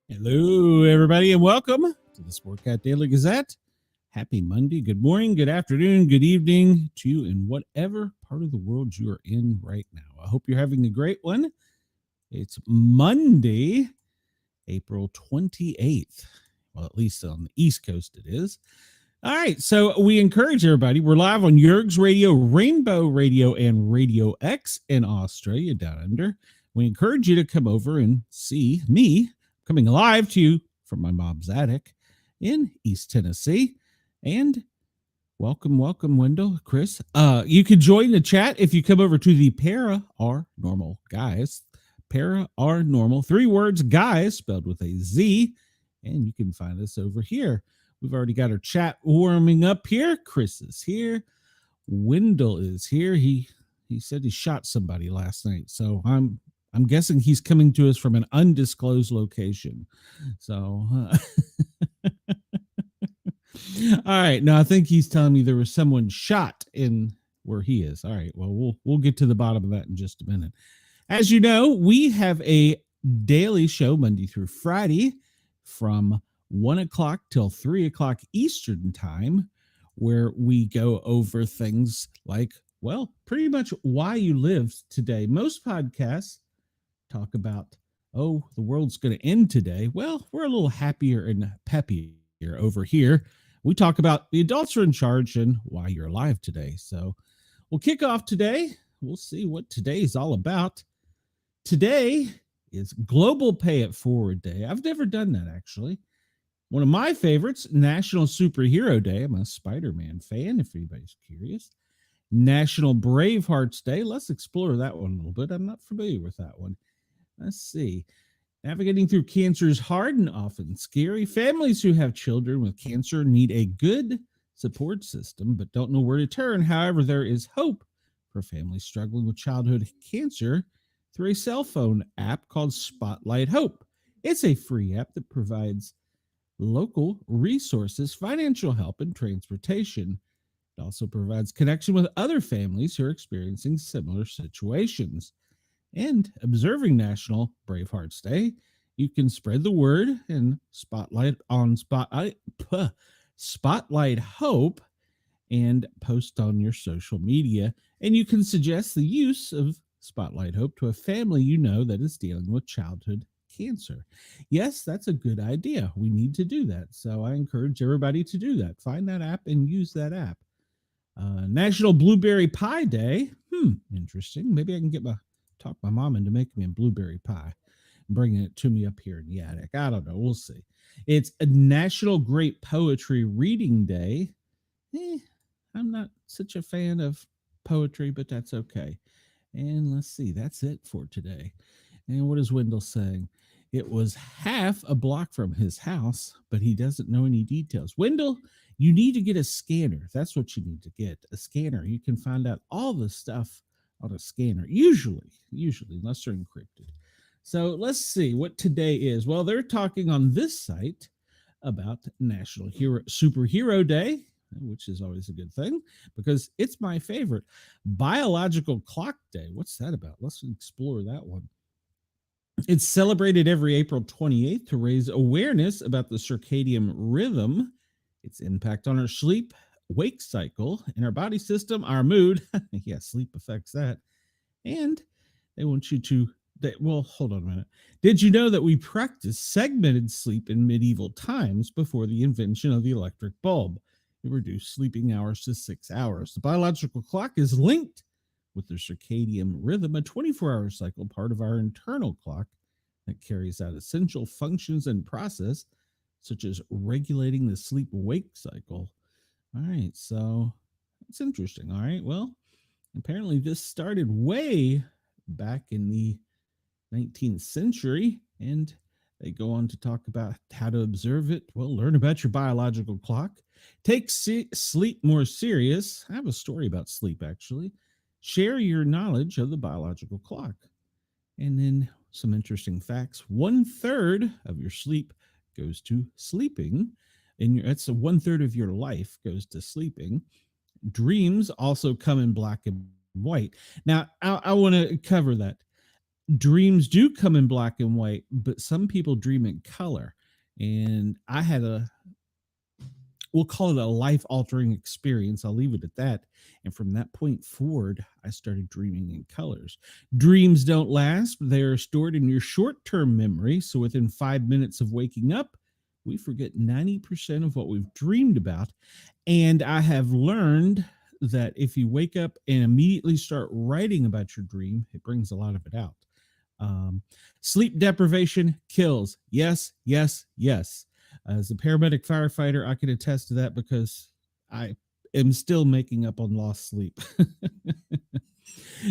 Hello, everybody, and welcome to the Sportcat Daily Gazette. Happy Monday. Good morning, good afternoon, good evening to you in whatever part of the world you are in right now. I hope you're having a great one. It's Monday, April 28th. Well, at least on the East Coast it is. All right, so we encourage everybody. We're live on Yerg's Radio, Rainbow Radio, and Radio X in Australia down under. We encourage you to come over and see me coming live to you from my mom's attic in East Tennessee. And welcome, Wendell, Chris. You can join the chat if you come over to the Para Are Normal Guys. Para Are Normal, 3 words, guys, spelled with a Z. And you can find us over here. We've already got our chat warming up here. Chris is here. Wendell is here. He said he shot somebody last night. So I'm guessing he's coming to us from an undisclosed location. So, all right. Now I think he's telling me there was someone shot in where he is. All right. Well, we'll get to the bottom of that in just a minute. As you know, we have a daily show Monday through Friday from 1 o'clock till 3 o'clock Eastern time, where we go over things like, well, pretty much why you live today. Most podcasts talk about, oh, the world's going to end today. Well, we're a little happier and peppier over here. We talk about the adults are in charge and why you're alive today. So we'll kick off today. We'll see what today is all about. Today is Global Pay It Forward Day. I've never done that, actually. One of my favorites, National Superhero Day. I'm a Spider-Man fan, if anybody's curious. National Bravehearts Day. Let's explore that one a little bit. I'm not familiar with that one. Let's see. Navigating through cancer is hard and often scary. Families who have children with cancer need a good support system, but don't know where to turn. However, there is hope for families struggling with childhood cancer through a cell phone app called Spotlight Hope. It's a free app that provides local resources, financial help, and transportation. It also provides connection with other families who are experiencing similar situations. And observing National Bravehearts Day, you can spread the word and Spotlight Hope and post on your social media. And you can suggest the use of Spotlight Hope to a family you know that is dealing with childhood cancer. Yes, that's a good idea. We need to do that. So I encourage everybody to do that. Find that app and use that app. National Blueberry Pie Day. Interesting. Maybe I can talk my mom into making me a blueberry pie and bringing it to me up here in the attic. I don't know. We'll see. It's a National Great Poetry Reading Day. I'm not such a fan of poetry, but that's okay. And let's see. That's it for today. And what is Wendell saying? It was half a block from his house, but he doesn't know any details. Wendell, you need to get a scanner. That's what you need to get, a scanner. You can find out all the stuff on a scanner, usually, unless they're encrypted. So let's see what today is. Well, they're talking on this site about National Superhero Day, which is always a good thing because it's my favorite. Biological Clock Day. What's that about? Let's explore that one. It's celebrated every April 28th to raise awareness about the circadian rhythm, its impact on our sleep, wake cycle, and our body system, our mood. Yeah, sleep affects that. And they want you to, hold on a minute. Did you know that we practiced segmented sleep in medieval times before the invention of the electric bulb? It reduced sleeping hours to 6 hours. The biological clock is linked with the circadian rhythm, a 24-hour cycle, part of our internal clock that carries out essential functions and process, such as regulating the sleep-wake cycle. All right, so it's interesting. All right, well, apparently this started way back in the 19th century, and they go on to talk about how to observe it. Well, learn about your biological clock. Take sleep more serious. I have a story about sleep, actually. Share your knowledge of the biological clock. And then some interesting facts. 1/3 of your sleep goes to sleeping. And that's 1/3 of your life goes to sleeping. Dreams also come in black and white. Now, I want to cover that. Dreams do come in black and white, but some people dream in color. And I had we'll call it a life altering experience. I'll leave it at that. And from that point forward, I started dreaming in colors. Dreams don't last, they are stored in your short term memory. So within 5 minutes of waking up, we forget 90% of what we've dreamed about. And I have learned that if you wake up and immediately start writing about your dream, it brings a lot of it out. Um, Sleep deprivation kills. Yes, yes, yes. As a paramedic firefighter, I can attest to that because I am still making up on lost sleep.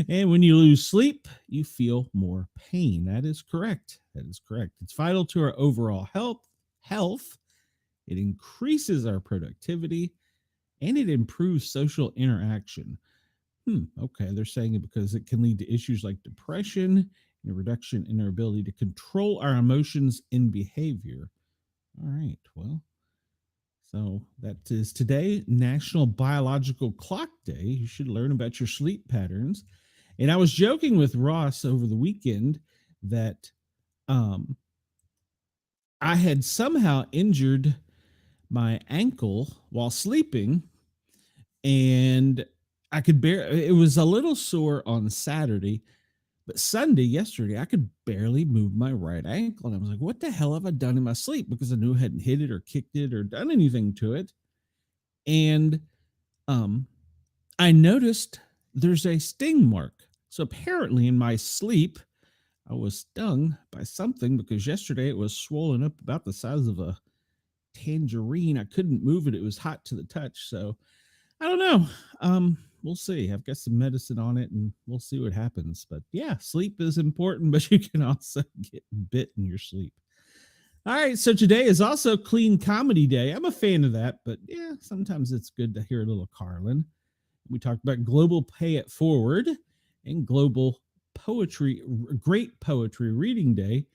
And when you lose sleep, you feel more pain. That is correct. That is correct. It's vital to our overall health. It increases our productivity and it improves social interaction. Okay, they're saying it because it can lead to issues like depression and a reduction in our ability to control our emotions and behavior. All right, well, so that is today, National Biological Clock Day. You should learn about your sleep patterns. And I was joking with Ross over the weekend that I had somehow injured my ankle while sleeping, and I could bear it was a little sore on Saturday, but Sunday, yesterday, I could barely move my right ankle. And I was like, what the hell have I done in my sleep? Because I knew I hadn't hit it or kicked it or done anything to it. And I noticed there's a sting mark. So apparently in my sleep, I was stung by something because yesterday it was swollen up about the size of a tangerine. I couldn't move it. It was hot to the touch. So I don't know. We'll see. I've got some medicine on it and we'll see what happens. But yeah, sleep is important, but you can also get bit in your sleep. All right. So today is also Clean Comedy Day. I'm a fan of that, but yeah, sometimes it's good to hear a little Carlin. We talked about Global Pay It Forward and Global Poetry, Great Poetry Reading Day.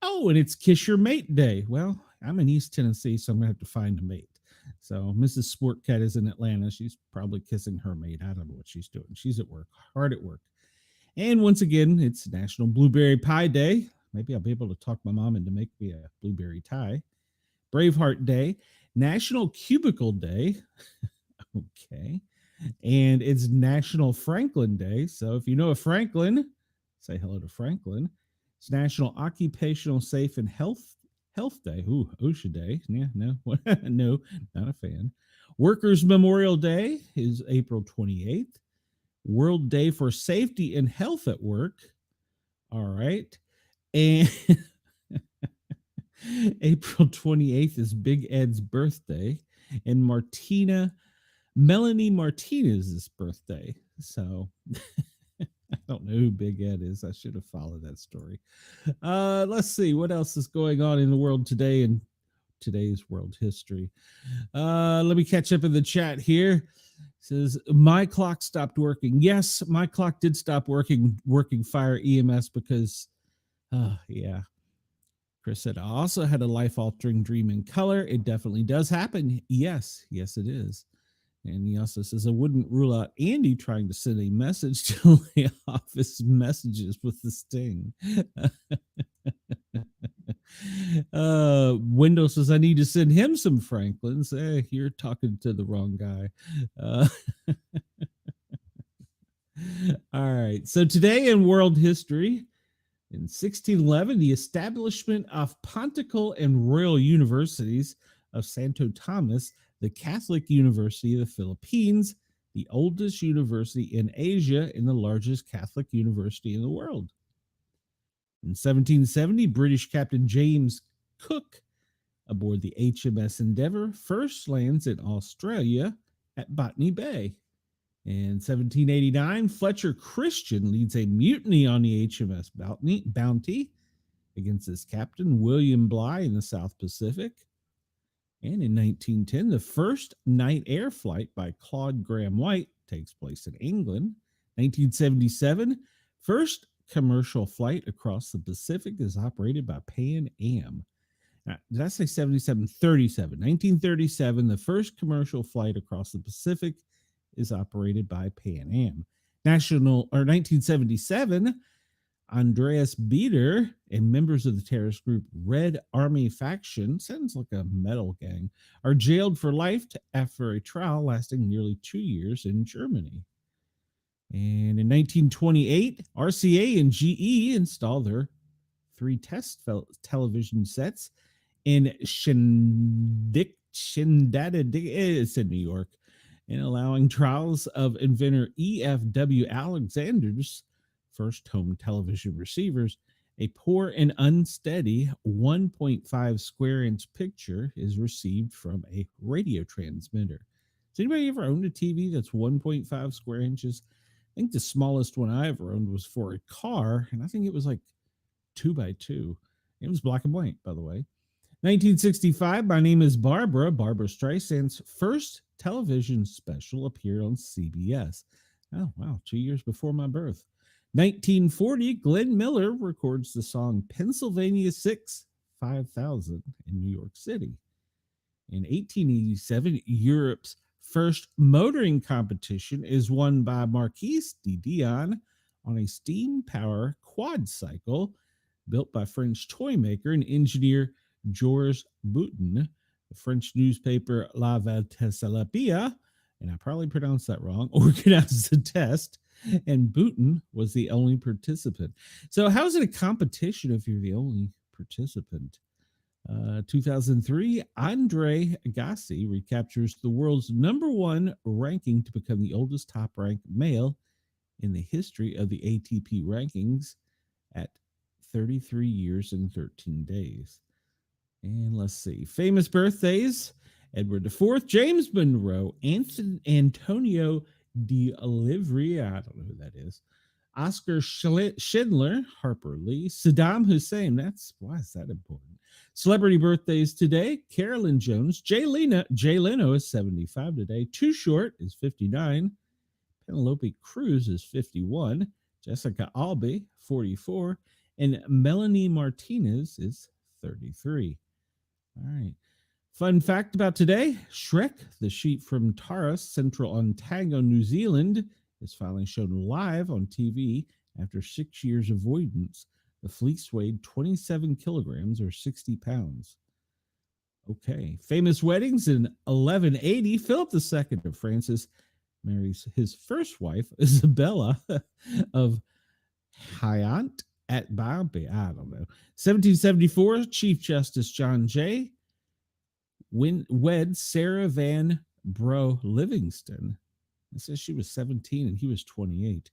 Oh, and it's Kiss Your Mate Day. Well, I'm in East Tennessee, so I'm going to have to find a mate. So Mrs. Sportcat is in Atlanta. She's probably kissing her mate. I don't know what she's doing. She's at work, hard at work. And once again, it's National Blueberry Pie Day. Maybe I'll be able to talk my mom into make me a blueberry tie. Braveheart Day, National Cubicle Day. Okay. And it's National Franklin Day. So if you know a Franklin, say hello to Franklin. It's National Occupational Safe and Health Day. Ooh, OSHA Day. Yeah, no, no, not a fan. Workers' Memorial Day is April 28th. World Day for Safety and Health at Work. All right. And April 28th is Big Ed's birthday. And Melanie Martinez's birthday. So I don't know who Big Ed is. I should have followed that story. Let's see what else is going on in the world today in today's world history. Let me catch up in the chat here. It says my clock stopped working. Yes, my clock did stop working fire EMS because yeah. Chris said I also had a life-altering dream in color. It definitely does happen. Yes, it is. And he also says, I wouldn't rule out Andy trying to send a message to lay off his messages with the sting. Windows says, I need to send him some Franklins. You're talking to the wrong guy. All right. So today in world history, in 1611, the establishment of Pontifical and Royal Universities of Santo Tomas, the Catholic University of the Philippines, the oldest university in Asia and the largest Catholic university in the world. In 1770, British Captain James Cook, aboard the HMS Endeavour, first lands in Australia at Botany Bay. In 1789, Fletcher Christian leads a mutiny on the HMS Bounty against his captain, William Bligh, in the South Pacific. And in 1910, the first night air flight by Claude Graham White takes place in England. 1977, first commercial flight across the Pacific is operated by Pan Am. Now, did I say 77? 37. 1937, the first commercial flight across the Pacific is operated by Pan Am. 1977, Andreas Bieder and members of the terrorist group Red Army Faction, sounds like a metal gang, are jailed for life after a trial lasting nearly 2 years in Germany. And in 1928, RCA and GE installed their three test television sets in it's in New York, and allowing trials of inventor E.F.W. Alexander's first home television receivers. A poor and unsteady 1.5 square inch picture is received from a radio transmitter. Has anybody ever owned a TV that's 1.5 square inches? I think the smallest one I ever owned was for a car, and I think it was like 2x2. It was black and white, by the way. 1965, My Name is Barbara. Barbara Streisand's first television special appeared on CBS. Oh, wow, 2 years before my birth. 1940, Glenn Miller records the song Pennsylvania 6, 5000 in New York City. In 1887, Europe's first motoring competition is won by Marquis de Dion on a steam power quad cycle built by French toy maker and engineer Georges Boutin. The French newspaper La Valtesalapia, and I probably pronounced that wrong, organized the test, and Boutin was the only participant. So how is it a competition if you're the only participant? 2003, Andre Agassi recaptures the world's #1 ranking to become the oldest top-ranked male in the history of the ATP rankings at 33 years and 13 days. And let's see. Famous birthdays: Edward IV, James Monroe, Antonio de Oliveri, I don't know who that is, Oscar Schindler, Harper Lee, Saddam Hussein. Why is that important? Celebrity birthdays today: Carolyn Jones, Jay Leno is 75 today, Too Short is 59, Penelope Cruz is 51, Jessica Albi 44, and Melanie Martinez is 33. All right. Fun fact about today: Shrek, the sheep from Taras, Central Otago, New Zealand, is finally shown live on TV after 6 years avoidance. The fleece weighed 27 kilograms or 60 pounds. Okay. Famous weddings: in 1180, Philip II of Francis marries his first wife, Isabella of Hyant at Bombay. I don't know. 1774, Chief Justice John Jay wed Sarah Van Bro Livingston. It says she was 17 and he was 28.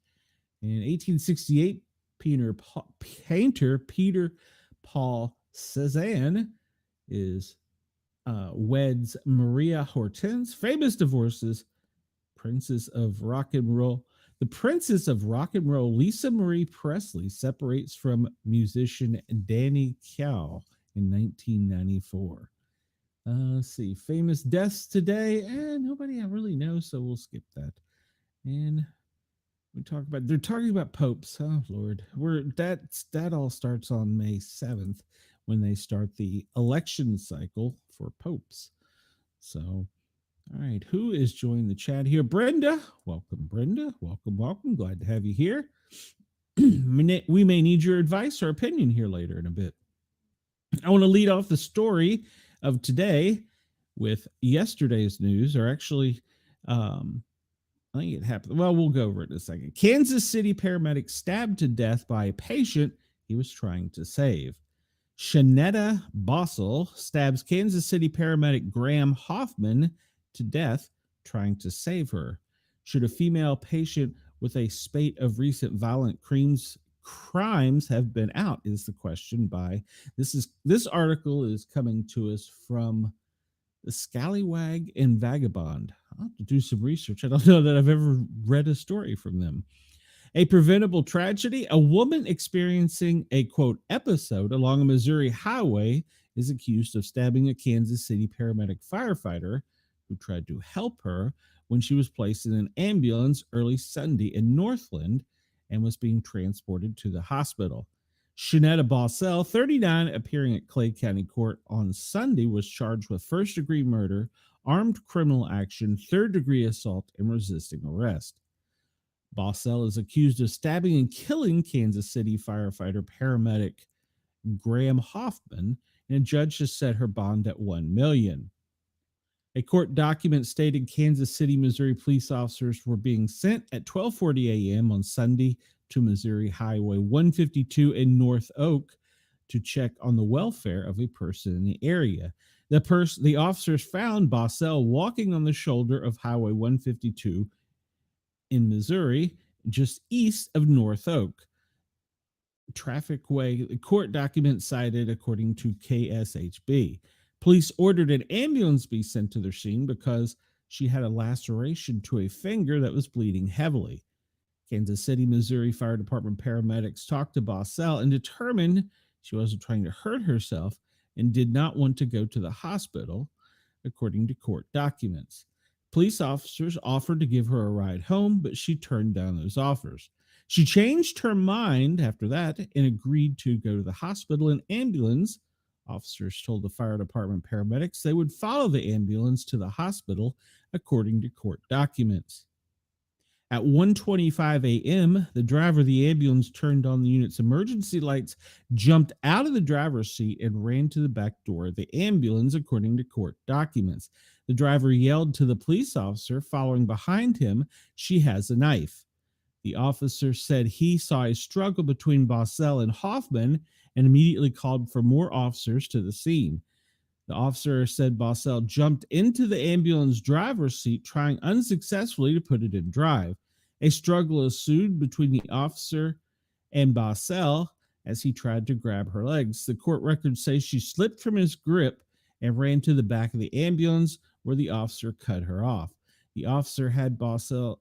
In 1868, painter Peter Paul Cézanne weds Maria Hortense. Famous divorces: Princess of Rock and Roll. The Princess of Rock and Roll, Lisa Marie Presley, separates from musician Danny Kaye in 1994. Let's see. Famous deaths today. Nobody I really know, so we'll skip that. And they're talking about popes. Oh, Lord. That all starts on May 7th when they start the election cycle for popes. So, all right, who is joining the chat here? Brenda. Welcome, Brenda. Welcome. Glad to have you here. We may need your advice or opinion here later in a bit. I want to lead off the story of today with yesterday's news, or actually, I think it happened. Well, we'll go over it in a second. Kansas City paramedic stabbed to death by a patient he was trying to save. Shanetta Bossel stabs Kansas City paramedic Graham Hoffman to death trying to save her. Should a female patient with a spate of recent violent crimes have been out, is the question. By this article is coming to us from the Scallywag and Vagabond. I'll have to do some research. I don't know that I've ever read a story from them. A preventable tragedy: a woman experiencing a, quote, episode along a Missouri highway is accused of stabbing a Kansas City paramedic firefighter who tried to help her when she was placed in an ambulance early Sunday in Northland and was being transported to the hospital. Shanetta Bossel, 39, appearing at Clay County Court on Sunday, was charged with first-degree murder, armed criminal action, third-degree assault, and resisting arrest. Bossell is accused of stabbing and killing Kansas City firefighter paramedic Graham Hoffman, and a judge has set her bond at $1 million. A court document stated Kansas City, Missouri police officers were being sent at 12:40 a.m. on Sunday to Missouri Highway 152 in North Oak to check on the welfare of a person in the area. The officers found Bossell walking on the shoulder of Highway 152 in Missouri, just east of North Oak. Trafficway, the court document cited, according to KSHB. Police ordered an ambulance be sent to their scene because she had a laceration to a finger that was bleeding heavily. Kansas City, Missouri Fire Department paramedics talked to Bossell and determined she wasn't trying to hurt herself and did not want to go to the hospital, according to court documents. Police officers offered to give her a ride home, but she turned down those offers. She changed her mind after that and agreed to go to the hospital in ambulance. Officers told the fire department paramedics they would follow the ambulance to the hospital, according to court documents. At 1:25 a.m., the driver of the ambulance turned on the unit's emergency lights, jumped out of the driver's seat, and ran to the back door of the ambulance, according to court documents. The driver yelled to the police officer following behind him, "She has a knife." The officer said he saw a struggle between Bossell and Hoffman and immediately called for more officers to the scene. The officer said Bossell jumped into the ambulance driver's seat, trying unsuccessfully to put it in drive. A struggle ensued between the officer and Bossell as he tried to grab her legs. The court records say she slipped from his grip and ran to the back of the ambulance, where the officer cut her off. The officer said Bossell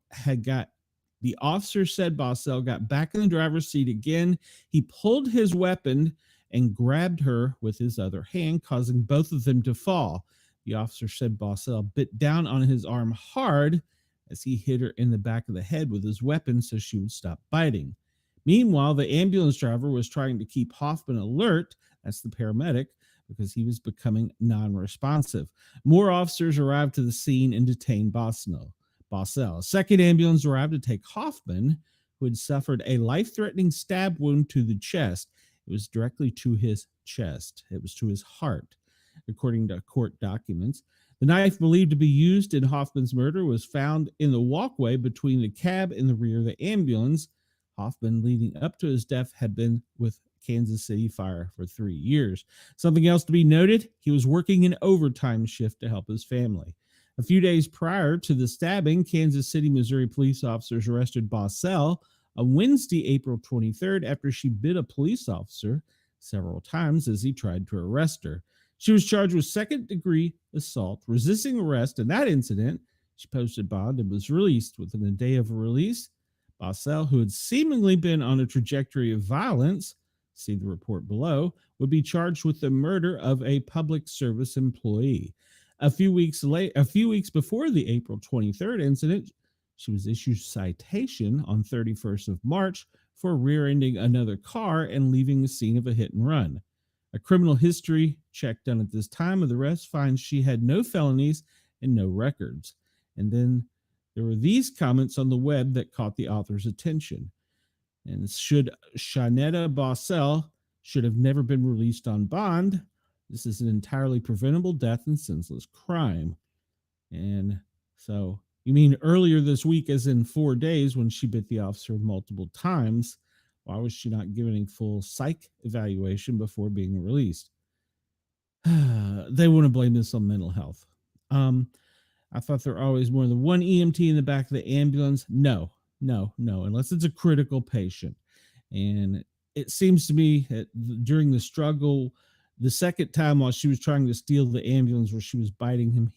got back in the driver's seat again. He pulled his weapon and grabbed her with his other hand, causing both of them to fall. The officer said Bossell bit down on his arm hard as he hit her in the back of the head with his weapon so she would stop biting. Meanwhile, the ambulance driver was trying to keep Hoffman alert, that's the paramedic, because he was becoming non-responsive. More officers arrived to the scene and detained Bossell. A second ambulance arrived to take Hoffman, who had suffered a life-threatening stab wound to the chest. It was directly to his chest. It was to his heart, according to court documents. The knife believed to be used in Hoffman's murder was found in the walkway between the cab and the rear of the ambulance. Hoffman, leading up to his death, had been with Kansas City Fire for 3 years. Something else to be noted, he was working an overtime shift to help his family. A few days prior to the stabbing, Kansas City, Missouri police officers arrested Bossell on Wednesday, April 23rd, after she bit a police officer several times as he tried to arrest her. She was charged with second-degree assault, resisting arrest. In that incident, she posted bond and was released. Within a day of release, Bossell, who had seemingly been on a trajectory of violence, see the report below, would be charged with the murder of a public service employee. A few weeks before the April 23rd incident, she was issued citation on 31st of March for rear-ending another car and leaving the scene of a hit and run. A criminal history check done at this time of the arrest finds she had no felonies and no records. And then there were these comments on the web that caught the author's attention. And should Shanetta Bossell should have never been released on bond. This is an entirely preventable death and senseless crime. And so, you mean earlier this week, as in 4 days, when she bit the officer multiple times, why was she not given a full psych evaluation before being released? They want to blame this on mental health. I thought there always more than one EMT in the back of the ambulance. No, unless it's a critical patient. And it seems to me that during the struggle, the second time while she was trying to steal the ambulance where she was biting him,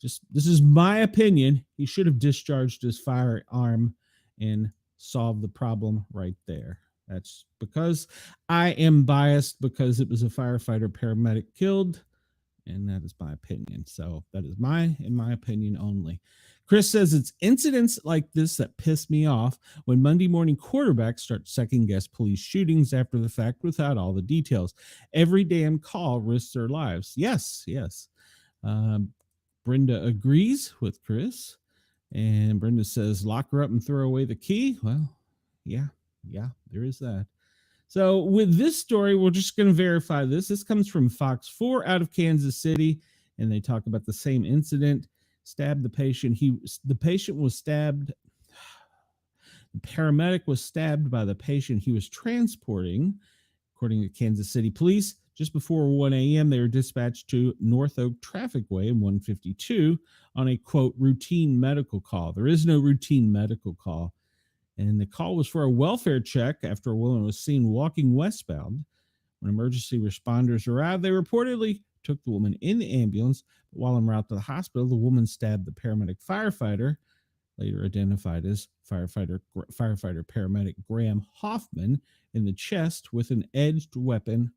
this is my opinion, he should have discharged his firearm and solved the problem right there. That's because I am biased because it was a firefighter paramedic killed, and that is my opinion. So that is in my opinion only. Chris says it's incidents like this that piss me off when Monday morning quarterbacks start second-guess police shootings after the fact without all the details. Every damn call risks their lives. Yes. Brenda agrees with Chris. And Brenda says, lock her up and throw away the key. Well, yeah, there is that. So with this story, we're just going to verify this. This comes from Fox 4 out of Kansas City, and they talk about the same incident. Stabbed the patient. The patient was stabbed. The paramedic was stabbed by the patient he was transporting. According to Kansas City police, just before 1 a.m., they were dispatched to North Oak Traffic Way in 152 on a, quote, routine medical call. There is no routine medical call. And the call was for a welfare check after a woman was seen walking westbound. When emergency responders arrived, they reportedly took the woman in the ambulance. But while en route to the hospital, the woman stabbed the paramedic firefighter, later identified as firefighter paramedic Graham Hoffman, in the chest with an edged weapon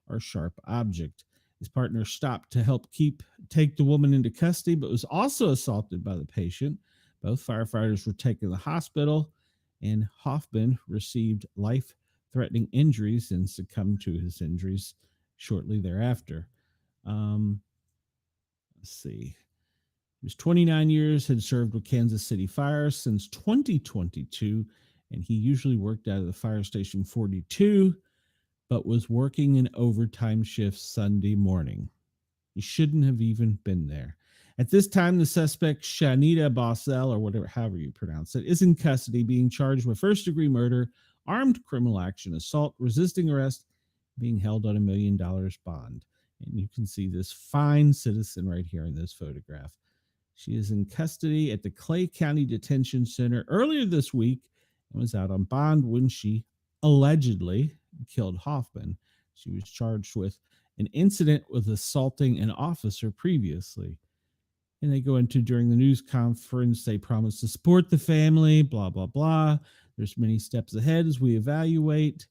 or sharp object. His partner stopped to help take the woman into custody, but was also assaulted by the patient. Both firefighters were taken to the hospital, and Hoffman received life-threatening injuries and succumbed to his injuries shortly thereafter. Let's see. He was 29 years, had served with Kansas City Fire since 2022, and he usually worked out of the fire station 42, but was working an overtime shift Sunday morning. He shouldn't have even been there. At this time, the suspect, Shanita Bossell, or however you pronounce it, is in custody, being charged with first-degree murder, armed criminal action, assault, resisting arrest, being held on $1 million bond. And you can see this fine citizen right here in this photograph. She is in custody at the Clay County Detention Center earlier this week and was out on bond when she allegedly killed Hoffman. She was charged with an incident with assaulting an officer previously. And they go into, during the news conference, they promise to support the family, blah, blah, blah. There's many steps ahead as we evaluate.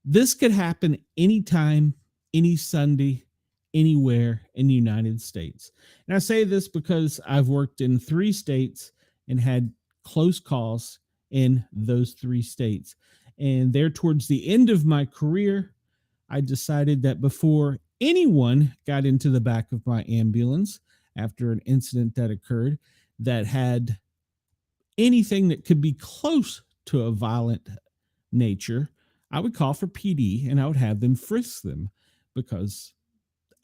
This could happen anytime, any Sunday, anywhere in the United States. And I say this because I've worked in 3 states and had close calls in those 3 states. And there, towards the end of my career, I decided that before anyone got into the back of my ambulance after an incident that occurred that had anything that could be close to a violent nature, I would call for PD and I would have them frisk them because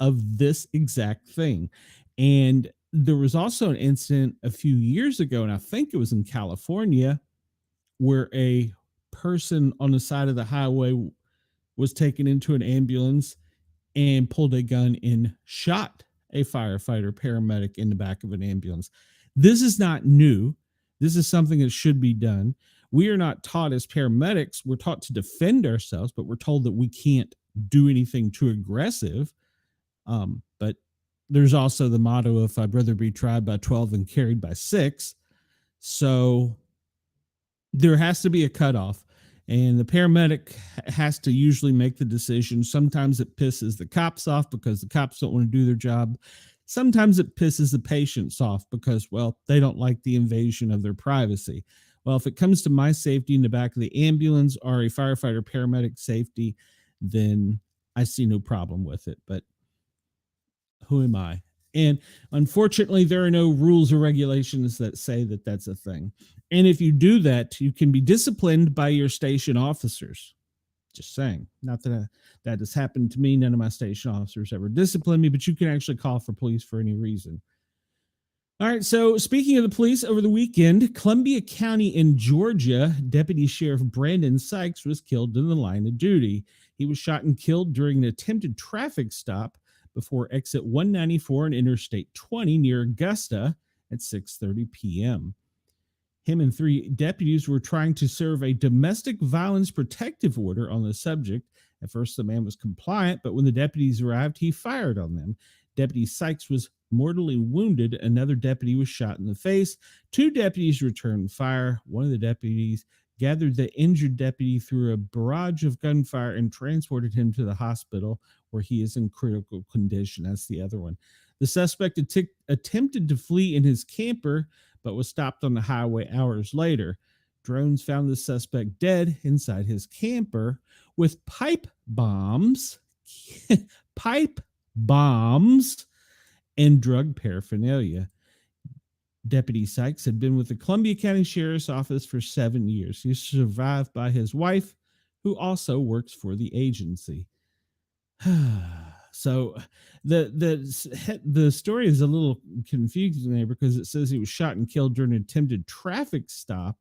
of this exact thing. And there was also an incident a few years ago, and I think it was in California, where a person on the side of the highway was taken into an ambulance and pulled a gun and shot a firefighter paramedic in the back of an ambulance. This is not new. This is something that should be done. We are not taught as paramedics. We're taught to defend ourselves, but we're told that we can't do anything too aggressive. But there's also the motto of I'd rather be tried by 12 than carried by 6. So there has to be a cutoff, and the paramedic has to usually make the decision. Sometimes it pisses the cops off because the cops don't want to do their job. Sometimes it pisses the patients off because, well, they don't like the invasion of their privacy. Well, if it comes to my safety in the back of the ambulance or a firefighter paramedic safety, then I see no problem with it. But who am I? And unfortunately, there are no rules or regulations that say that that's a thing. And if you do that, you can be disciplined by your station officers. Just saying. Not that that has happened to me. None of my station officers ever disciplined me, but you can actually call for police for any reason. All right, so speaking of the police, over the weekend, Columbia County in Georgia, Deputy Sheriff Brandon Sykes was killed in the line of duty. He was shot and killed during an attempted traffic stop before exit 194 and Interstate 20 near Augusta at 6:30 p.m. Him and 3 deputies were trying to serve a domestic violence protective order on the subject. At first, the man was compliant, but when the deputies arrived, he fired on them. Deputy Sykes was mortally wounded. Another deputy was shot in the face. 2 deputies returned fire. One of the deputies gathered the injured deputy through a barrage of gunfire and transported him to the hospital, where he is in critical condition. That's the other one. The suspect attempted to flee in his camper, but was stopped on the highway hours later. Drones found the suspect dead inside his camper with pipe bombs, pipe bombs, and drug paraphernalia. Deputy Sykes had been with the Columbia County Sheriff's Office for 7 years. He's survived by his wife, who also works for the agency. So the story is a little confusing there because it says he was shot and killed during an attempted traffic stop,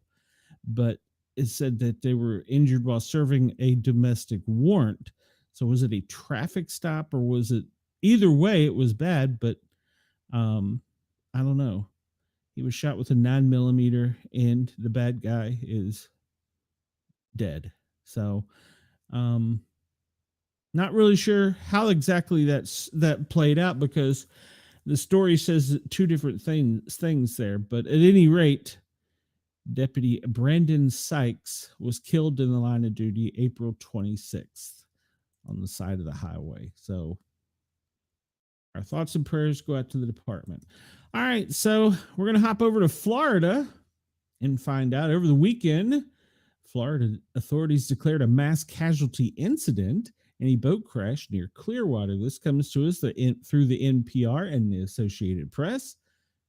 but it said that they were injured while serving a domestic warrant. So was it a traffic stop or was it? Either way, it was bad, but I don't know. He was shot with a 9mm, and the bad guy is dead. So, not really sure how exactly that played out because the story says two different things there. But at any rate, Deputy Brandon Sykes was killed in the line of duty April 26th on the side of the highway. So our thoughts and prayers go out to the department. All right, so we're going to hop over to Florida and find out. Over the weekend, Florida authorities declared a mass casualty incident in a boat crash near Clearwater. This comes to us through the NPR and the Associated Press.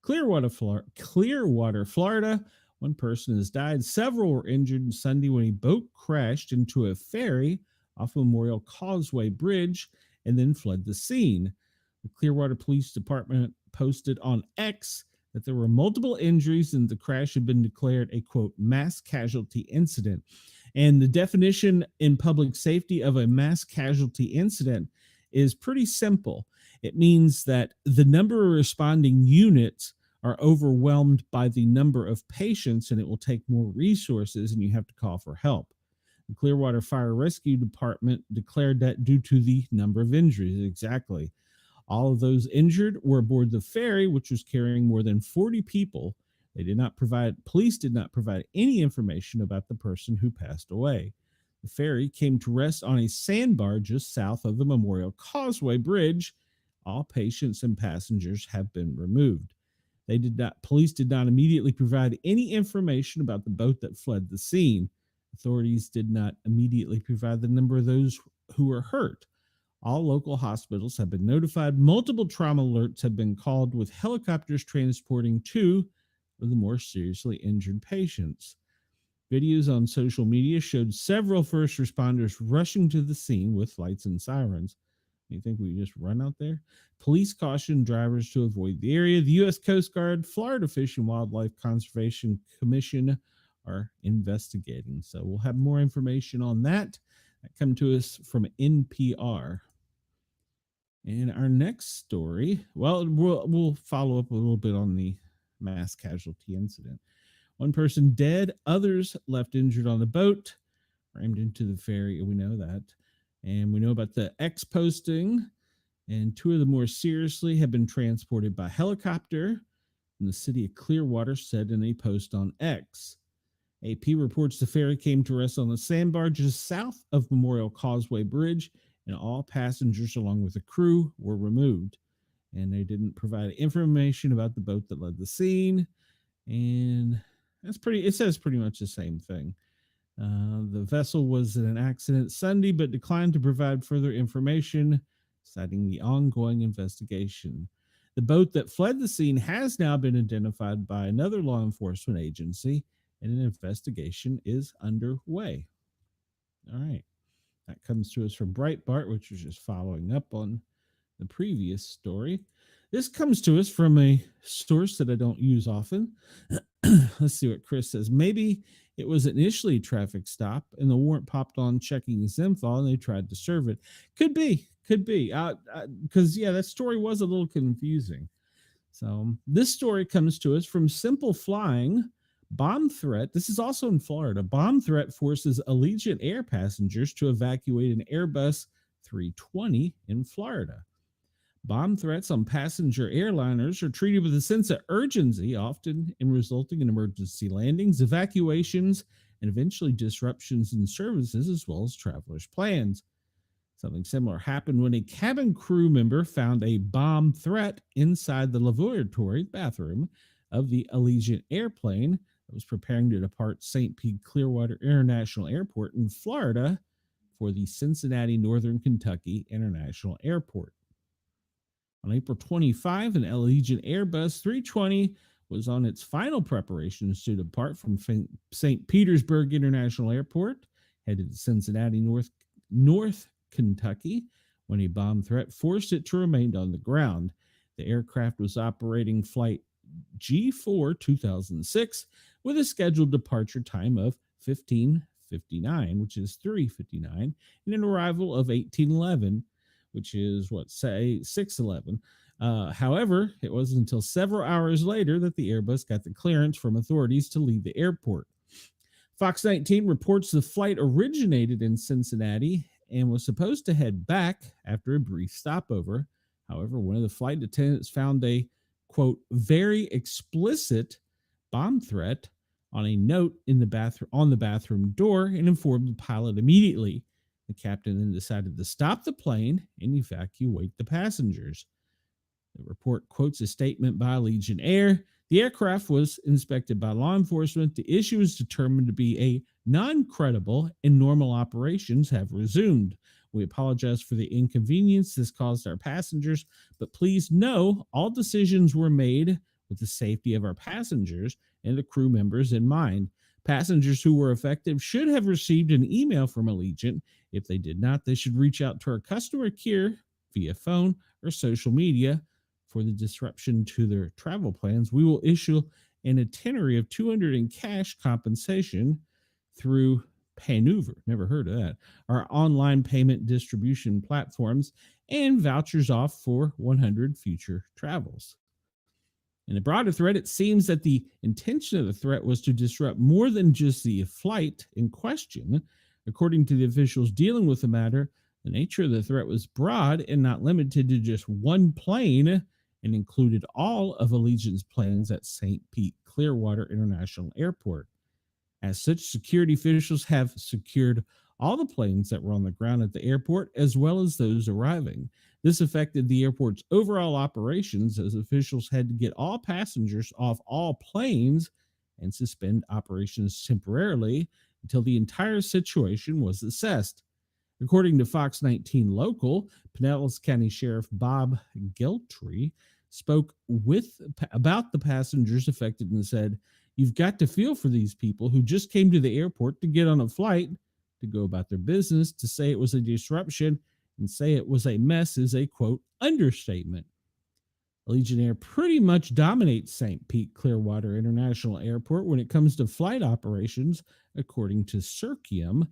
Clearwater, Florida. One person has died. Several were injured Sunday when a boat crashed into a ferry off Memorial Causeway Bridge and then fled the scene. The Clearwater Police Department posted on X that there were multiple injuries and the crash had been declared a, quote, mass casualty incident. And the definition in public safety of a mass casualty incident is pretty simple. It means that the number of responding units are overwhelmed by the number of patients and it will take more resources and you have to call for help. The Clearwater Fire Rescue Department declared that due to the number of injuries. Exactly. All of those injured were aboard the ferry, which was carrying more than 40 people. Police did not provide any information about the person who passed away. The ferry came to rest on a sandbar just south of the Memorial Causeway Bridge. All patients and passengers have been removed. Police did not immediately provide any information about the boat that fled the scene. Authorities did not immediately provide the number of those who were hurt. All local hospitals have been notified. Multiple trauma alerts have been called, with helicopters transporting two of the more seriously injured patients. Videos on social media showed several first responders rushing to the scene with lights and sirens. You think we just run out there? Police caution drivers to avoid the area. The U.S. Coast Guard, Florida Fish and Wildlife Conservation Commission are investigating. So we'll have more information on that. That come to us from NPR. And our next story, well, we'll follow up a little bit on the mass casualty incident. One person dead, others left injured on the boat, rammed into the ferry. We know that. And we know about the X posting, and two of the more seriously have been transported by helicopter. And the city of Clearwater said in a post on X. AP reports the ferry came to rest on the sandbar just south of Memorial Causeway Bridge, and all passengers along with the crew were removed. And they didn't provide information about the boat that led the scene. And it says pretty much the same thing. The vessel was in an accident Sunday, but declined to provide further information, citing the ongoing investigation. The boat that fled the scene has now been identified by another law enforcement agency, and an investigation is underway. All right. That comes to us from Breitbart, which is just following up on the previous story. This comes to us from a source that I don't use often. Let's see what Chris says. Maybe it was initially a traffic stop and the warrant popped on checking his info and they tried to serve it. Could be. Because, that story was a little confusing. So this story comes to us from Simple Flying. Bomb threat. This is also in Florida. Bomb threat forces Allegiant Air passengers to evacuate an Airbus 320 in Florida. Bomb threats on passenger airliners are treated with a sense of urgency, often resulting in emergency landings, evacuations, and eventually disruptions in services as well as travelers' plans. Something similar happened when a cabin crew member found a bomb threat inside the lavatory bathroom of the Allegiant airplane that was preparing to depart St. Pete Clearwater International Airport in Florida for the Cincinnati Northern Kentucky International Airport. On April 25, an Allegiant Airbus 320 was on its final preparations to depart from St. Petersburg International Airport, headed to Cincinnati, North Kentucky, when a bomb threat forced it to remain on the ground. The aircraft was operating flight G4 2006 with a scheduled departure time of 15:59, which is 3:59, and an arrival of 18:11, which is what, say 6:11. However, it wasn't until several hours later that the Airbus got the clearance from authorities to leave the airport. Fox 19 reports the flight originated in Cincinnati and was supposed to head back after a brief stopover. However, one of the flight attendants found a, quote, very explicit bomb threat on a note in the bathroom on the bathroom door and informed the pilot immediately. The captain then decided to stop the plane and evacuate the passengers. The report quotes a statement by Legion Air. The aircraft was inspected by law enforcement. The issue is determined to be a non-credible and normal operations have resumed. We apologize for the inconvenience this caused our passengers, but please know all decisions were made with the safety of our passengers and the crew members in mind. Passengers who were affected should have received an email from Allegiant. If they did not, they should reach out to our customer care via phone or social media. For the disruption to their travel plans, we will issue an itinerary of $200 in cash compensation through Panuver, never heard of that, our online payment distribution platforms, and vouchers off for 100 future travels. In a broader threat, it seems that the intention of the threat was to disrupt more than just the flight in question. According to the officials dealing with the matter, the nature of the threat was broad and not limited to just one plane, and included all of Allegiant's planes at St. Pete Clearwater International Airport. As such, security officials have secured all the planes that were on the ground at the airport, as well as those arriving. This affected the airport's overall operations, as officials had to get all passengers off all planes and suspend operations temporarily until the entire situation was assessed. According to Fox 19 Local, Pinellas County Sheriff Bob Geltry spoke about the passengers affected and said, "You've got to feel for these people who just came to the airport to get on a flight, to go about their business. To say it was a disruption and say it was a mess is a, quote, understatement." Legionnaire pretty much dominates St. Pete Clearwater International Airport when it comes to flight operations, according to Circium,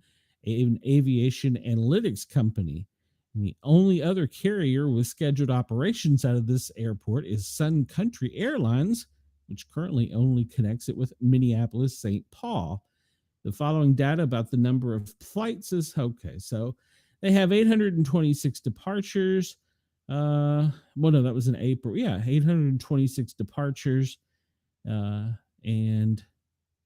an aviation analytics company. And the only other carrier with scheduled operations out of this airport is Sun Country Airlines, which currently only connects it with Minneapolis St. Paul. The following data about the number of flights is okay. So they have 826 departures. Well, no, that was in April. Yeah, 826 departures. And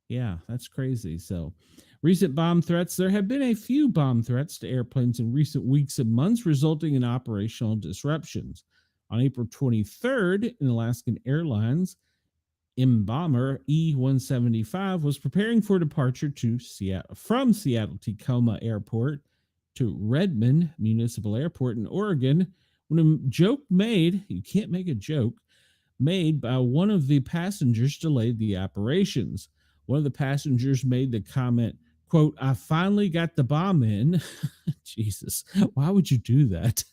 yeah, that's crazy. So recent bomb threats. There have been a few bomb threats to airplanes in recent weeks and months, resulting in operational disruptions. On April 23rd, in Alaskan Airlines, Bomber E-175 was preparing for departure to Seattle from Seattle-Tacoma Airport to Redmond Municipal Airport in Oregon when a joke made, you can't make a joke, made by one of the passengers delayed the operations. One of the passengers made the comment, quote, "I finally got the bomb in." Jesus, why would you do that?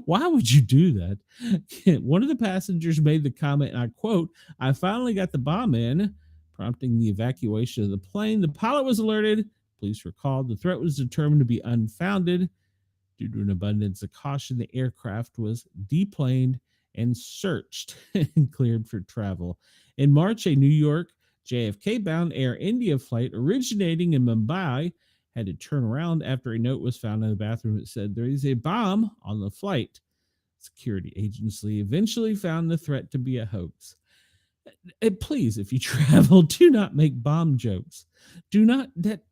Why would you do that? One of the passengers made the comment, and I quote, "I finally got the bomb in," prompting the evacuation of the plane. The pilot was alerted. Police were called. The threat was determined to be unfounded. Due to an abundance of caution, the aircraft was deplaned and searched and cleared for travel. In March, a New York JFK-bound Air India flight originating in Mumbai had to turn around after a note was found in the bathroom that said there is a bomb on the flight. Security agency eventually found the threat to be a hoax. And please, if you travel, do not make bomb jokes. Do not that.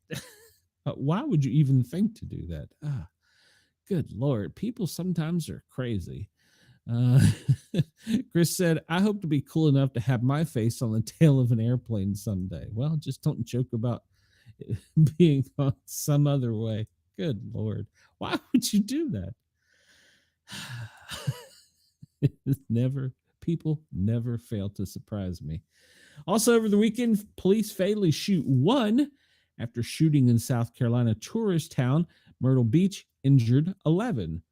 Why would you even think to do that? Good Lord, people sometimes are crazy. Uh, Chris said, "I hope to be cool enough to have my face on the tail of an airplane someday." Well, just don't joke about being on some other way. Good Lord. Why would you do that? People never fail to surprise me. Also, over the weekend, police fatally shoot one after shooting in South Carolina tourist town Myrtle Beach, injured 11.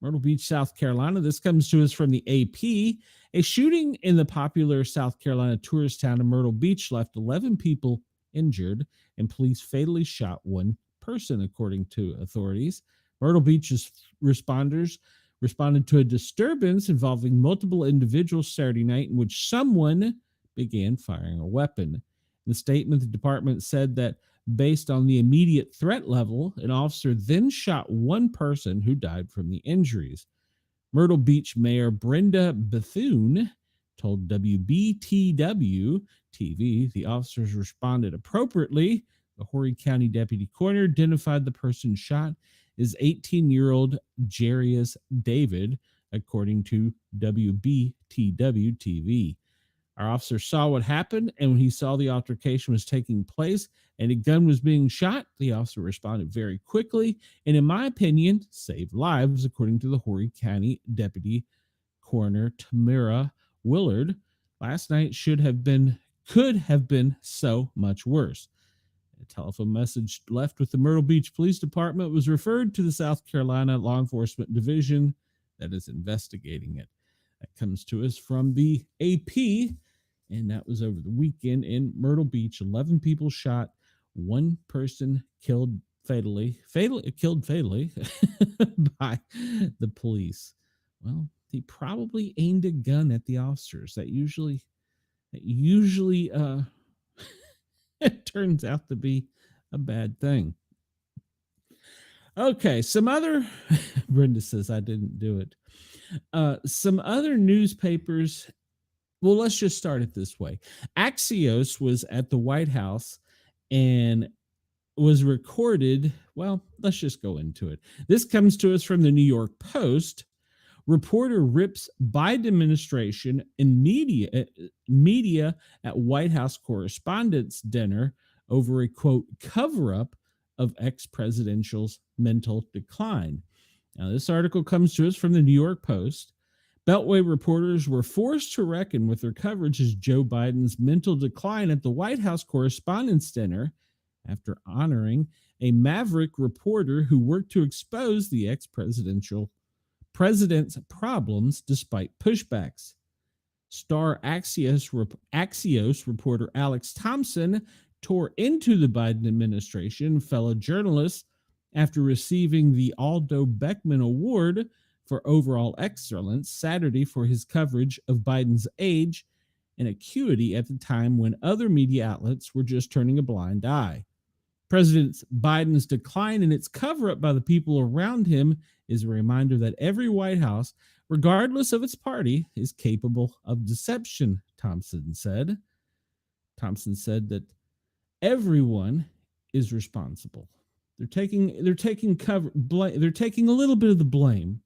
Myrtle Beach, South Carolina. This comes to us from the AP. A shooting in the popular South Carolina tourist town of Myrtle Beach left 11 people injured, and police fatally shot one person, according to authorities. Myrtle Beach's responders responded to a disturbance involving multiple individuals Saturday night in which someone began firing a weapon. In the statement, the department said that based on the immediate threat level, an officer then shot one person who died from the injuries. Myrtle Beach Mayor Brenda Bethune told WBTW TV the officers responded appropriately. The Horry County Deputy Coroner identified the person shot as 18-year-old Jarius David, according to WBTW TV. Our officer saw what happened, and when he saw the altercation was taking place and a gun was being shot, the officer responded very quickly and, in my opinion, saved lives, according to the Horry County Deputy Coroner Tamara Willard. Last night could have been so much worse. A telephone message left with the Myrtle Beach Police Department was referred to the South Carolina Law Enforcement Division that is investigating it. That comes to us from the AP, and that was over the weekend in Myrtle Beach. 11 people shot, one person killed fatally by the police. Well, he probably aimed a gun at the officers. That usually it turns out to be a bad thing. Okay, some other Brenda says I didn't do it. Some other newspapers. Well, let's just start it this way. Axios was at the White House and was recorded. Well, let's just go into it. This comes to us from the New York Post. Reporter rips Biden administration and media at White House Correspondents' Dinner over a, quote, cover-up of ex-presidential's mental decline. Now, this article comes to us from the New York Post. Beltway reporters were forced to reckon with their coverage of Joe Biden's mental decline at the White House Correspondents' Dinner after honoring a maverick reporter who worked to expose the president's problems despite pushbacks. Star Axios reporter Alex Thompson tore into the Biden administration, fellow journalists, after receiving the Aldo Beckman Award for overall excellence Saturday for his coverage of Biden's age and acuity at the time when other media outlets were just turning a blind eye. President Biden's decline and its cover-up by the people around him is a reminder that every White House, regardless of its party, is capable of deception, Thompson said. Thompson said that everyone is responsible. They're taking a little bit of the blame.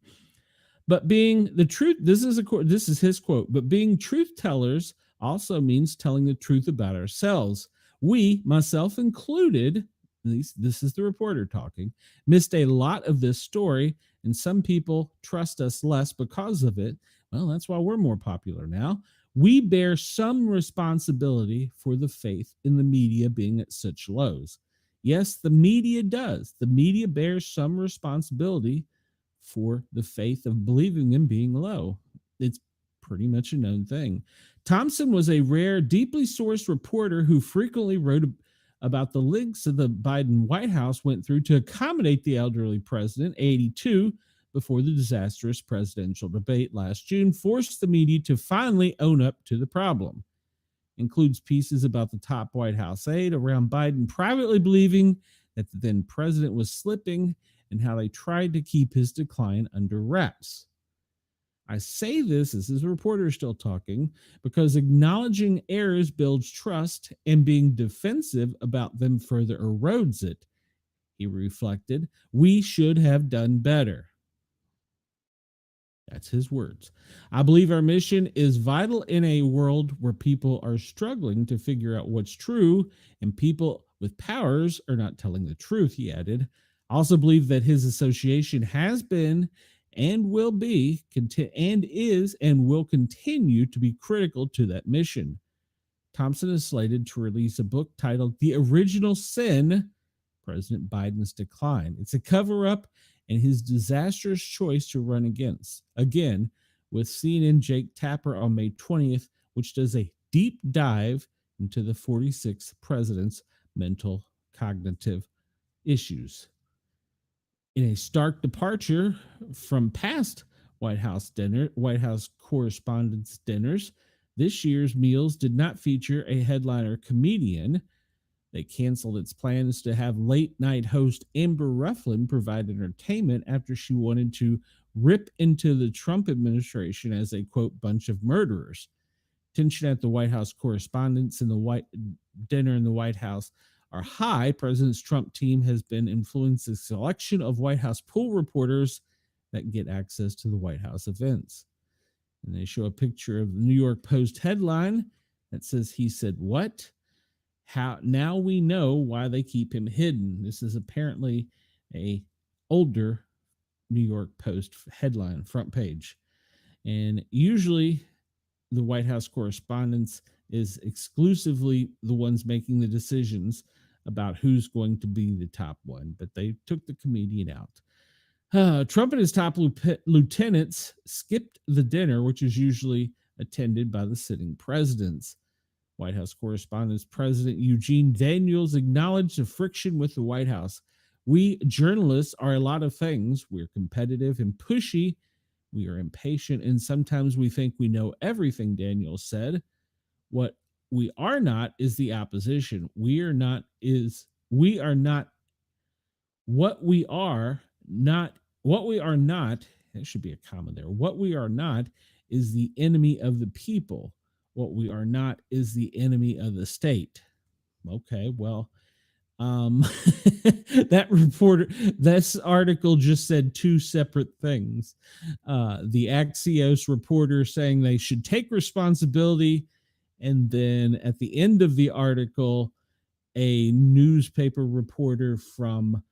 But being the truth, this is his quote, but being truth tellers also means telling the truth about ourselves. We, myself included, at least this is the reporter talking, missed a lot of this story, and some people trust us less because of it. Well, that's why we're more popular now. We bear some responsibility for the faith in the media being at such lows. Yes, the media does. The media bears some responsibility for the faith of believing in being low. It's pretty much a known thing. Thompson was a rare, deeply sourced reporter who frequently wrote about the links that the Biden White House went through to accommodate the elderly president, 82, before the disastrous presidential debate last June forced the media to finally own up to the problem. Includes pieces about the top White House aide around Biden privately believing that the then president was slipping and how they tried to keep his decline under wraps. I say this as a reporter still talking because acknowledging errors builds trust and being defensive about them further erodes it. He reflected, we should have done better. That's his words. I believe our mission is vital in a world where people are struggling to figure out what's true and people with powers are not telling the truth, he added. I also believe that his association has been and will be and is and will continue to be critical to that mission. Thompson is slated to release a book titled The Original Sin, President Biden's Decline. It's a cover up and his disastrous choice to run again, with CNN Jake Tapper on May 20th, which does a deep dive into the 46th president's mental cognitive issues. In a stark departure from past White House correspondents' dinners, this year's meals did not feature a headliner comedian. They canceled its plans to have late night host Amber Ruffin provide entertainment after she wanted to rip into the Trump administration as a, quote, bunch of murderers. Tension at the White House correspondents and the dinner in the White House are high. President Trump's team has been influencing the selection of White House pool reporters that get access to the White House events. And they show a picture of the New York Post headline that says, "He said what? How now we know why they keep him hidden." This is apparently a older New York Post headline, front page. And usually the White House correspondence is exclusively the ones making the decisions about who's going to be the top one, but they took the comedian out. Trump and his top lieutenants skipped the dinner, which is usually attended by the sitting presidents. White House correspondence President Eugene Daniels acknowledged the friction with the White House. "We journalists are a lot of things. We're competitive and pushy. We are impatient, and sometimes we think we know everything," Daniels said. "What we are not is the opposition. We are not, there should be a comma there. What we are not is the enemy of the people. What we are not is the enemy of the state." Okay, well, this article just said two separate things. The Axios reporter saying they should take responsibility, and then at the end of the article, a newspaper reporter from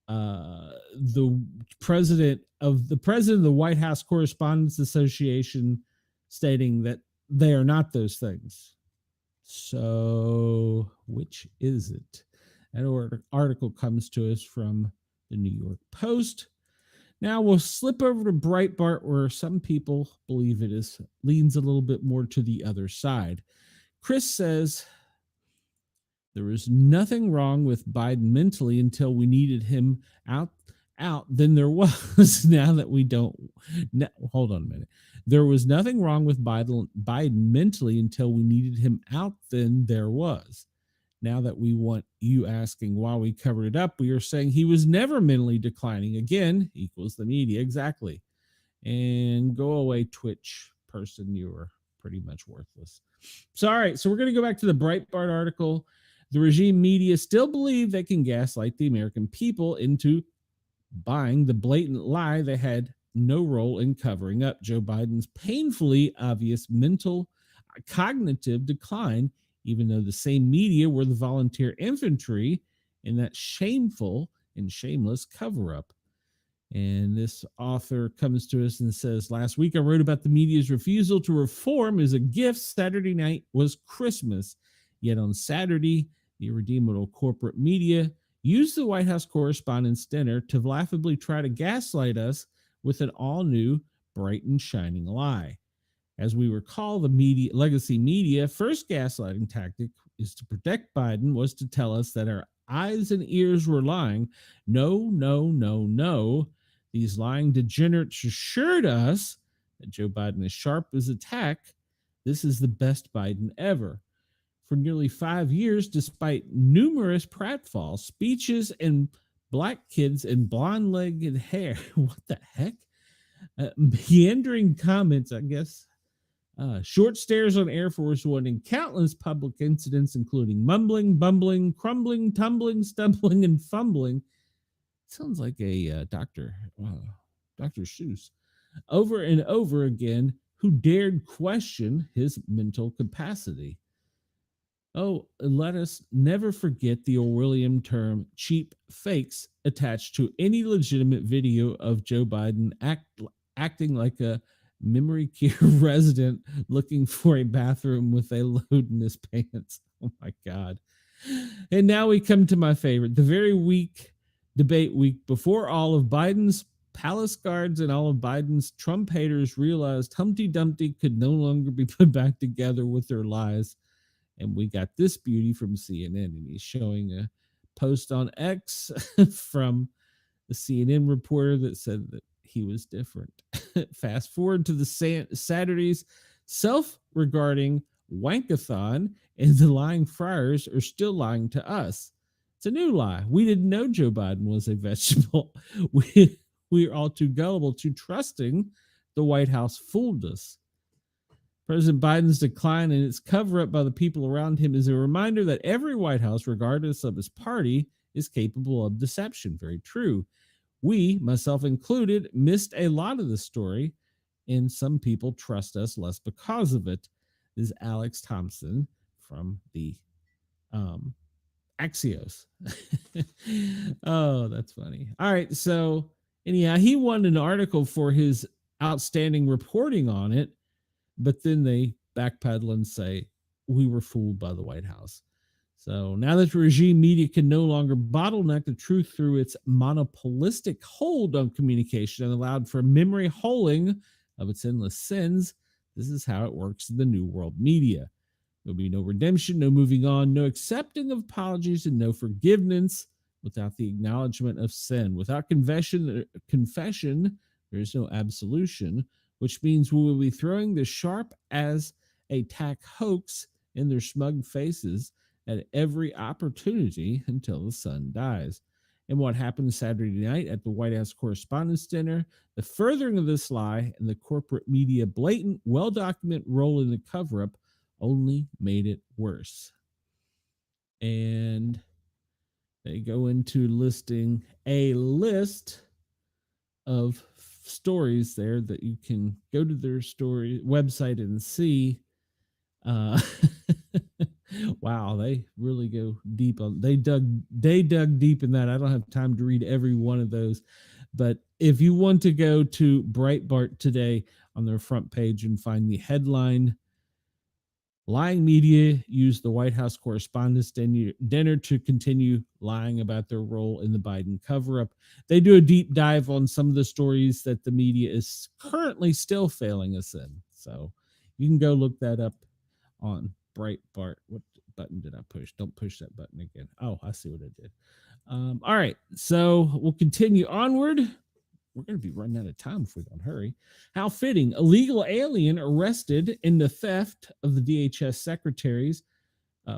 the president of the White House Correspondents Association stating that they are not those things. So, which is it? That article comes to us from the New York Post. Now we'll slip over to Breitbart, where some people believe leans a little bit more to the other side. Chris says, "There was nothing wrong with Biden mentally until we needed him out. Then there was. Now that we don't." Hold on a minute. "There was nothing wrong with Biden mentally until we needed him out. Then there was. Now that we want you asking why we covered it up, we are saying he was never mentally declining. Again, equals the media." Exactly. And go away, Twitch person. You are pretty much worthless. So, all right. So we're going to go back to the Breitbart article. "The regime media still believe they can gaslight the American people into buying the blatant lie they had no role in covering up Joe Biden's painfully obvious mental cognitive decline, even though the same media were the volunteer infantry in that shameful and shameless cover-up." And this author comes to us and says, "Last week I wrote about the media's refusal to reform as a gift. Saturday night was Christmas. Yet on Saturday, the irredeemable corporate media used the White House Correspondents' Dinner to laughably try to gaslight us with an all-new, bright and shining lie. As we recall, the legacy media first gaslighting tactic is to protect Biden was to tell us that our eyes and ears were lying. No, no, no, no. These lying degenerates assured us that Joe Biden is sharp as a tack. This is the best Biden ever. For nearly 5 years, despite numerous pratfalls, speeches, and black kids and blonde-legged hair." What the heck? Meandering comments, I guess. Short stares on Air Force One, and countless public incidents, including mumbling, bumbling, crumbling, tumbling, stumbling, and fumbling. Sounds like a Dr. Seuss. Over and over again, who dared question his mental capacity. Oh, let us never forget the Orwellian term cheap fakes attached to any legitimate video of Joe Biden acting like a Memory care resident looking for a bathroom with a load in his pants. Oh my God. And now we come to my favorite, the very week, debate week before all of Biden's palace guards and all of Biden's Trump haters realized Humpty Dumpty could no longer be put back together with their lies. And we got this beauty from CNN, and he's showing a post on X from the CNN reporter that said that he was different. Fast forward to the Saturday's self-regarding wankathon, and the lying friars are still lying to us. It's a new lie. We didn't know Joe Biden was a vegetable. We are all too gullible, too trusting. The White House fooled us. President Biden's decline and its cover up by the people around him is a reminder that every White House, regardless of his party, is capable of deception. Very true. We, myself included, missed a lot of the story, and some people trust us less because of it. This is Alex Thompson from the Axios. Oh, that's funny. All right. So, anyhow, he won an article for his outstanding reporting on it, but then they backpedal and say, we were fooled by the White House. So now that the regime media can no longer bottleneck the truth through its monopolistic hold on communication and allowed for memory holing of its endless sins, this is how it works in the new world media. There'll be no redemption, no moving on, no accepting of apologies, and no forgiveness without the acknowledgement of sin. Without confession, there is no absolution, which means we will be throwing the sharp as a tack hoax in their smug faces at every opportunity until the sun dies. And what happened Saturday night at the White House Correspondents' Dinner, the furthering of this lie and the corporate media blatant, well-documented role in the cover-up only made it worse. And they go into listing a list of stories there that you can go to their story website and see. Wow, they really go deep on. They dug deep in that. I don't have time to read every one of those, but if you want to go to Breitbart today on their front page and find the headline, lying media use the White House Correspondents' Dinner to continue lying about their role in the Biden cover-up. They do a deep dive on some of the stories that the media is currently still failing us in. So you can go look that up on Breitbart. What button did I push? Don't push that button again. Oh, I see what I did. All right, so we'll continue onward. We're going to be running out of time if we don't hurry. How fitting. Illegal alien arrested in the theft of the DHS secretary's,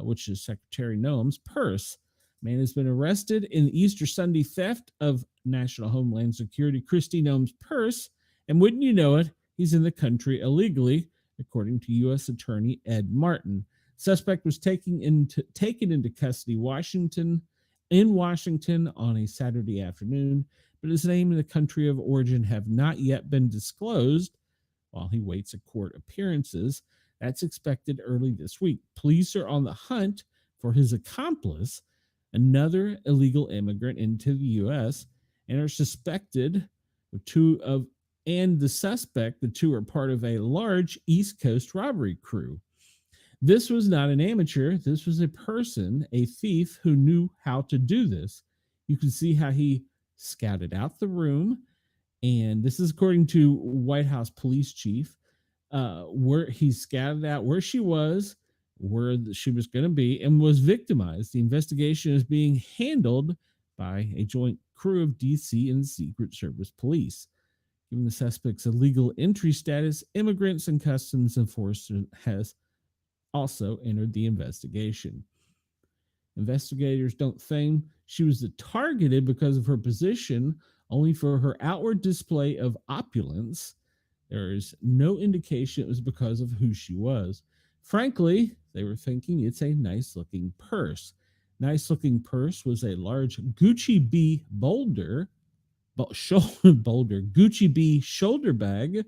which is Secretary Noam's, purse. Man has been arrested in the Easter Sunday theft of National Homeland Security Kristi Noem's purse. And wouldn't you know it, he's in the country illegally, according to U.S. Attorney Ed Martin. Suspect was taken into custody in Washington on a Saturday afternoon, but his name and the country of origin have not yet been disclosed while he waits a court appearances. That's expected early this week. Police are on the hunt for his accomplice, another illegal immigrant into the U.S., and are suspected the suspect, the two are part of a large East Coast robbery crew. This was not an amateur. This was a person, a thief who knew how to do this. You can see how he scouted out the room, and this is according to White House Police Chief, where he scouted out where she was, where she was going to be, and was victimized. The investigation is being handled by a joint crew of DC and Secret Service police. Given the suspect's illegal entry status, Immigrants and Customs Enforcement has also entered the investigation. Investigators don't think she was targeted because of her position, only for her outward display of opulence. There is no indication it was because of who she was. Frankly, they were thinking it's a nice-looking purse. Nice-looking purse was a large Gucci B Gucci B shoulder bag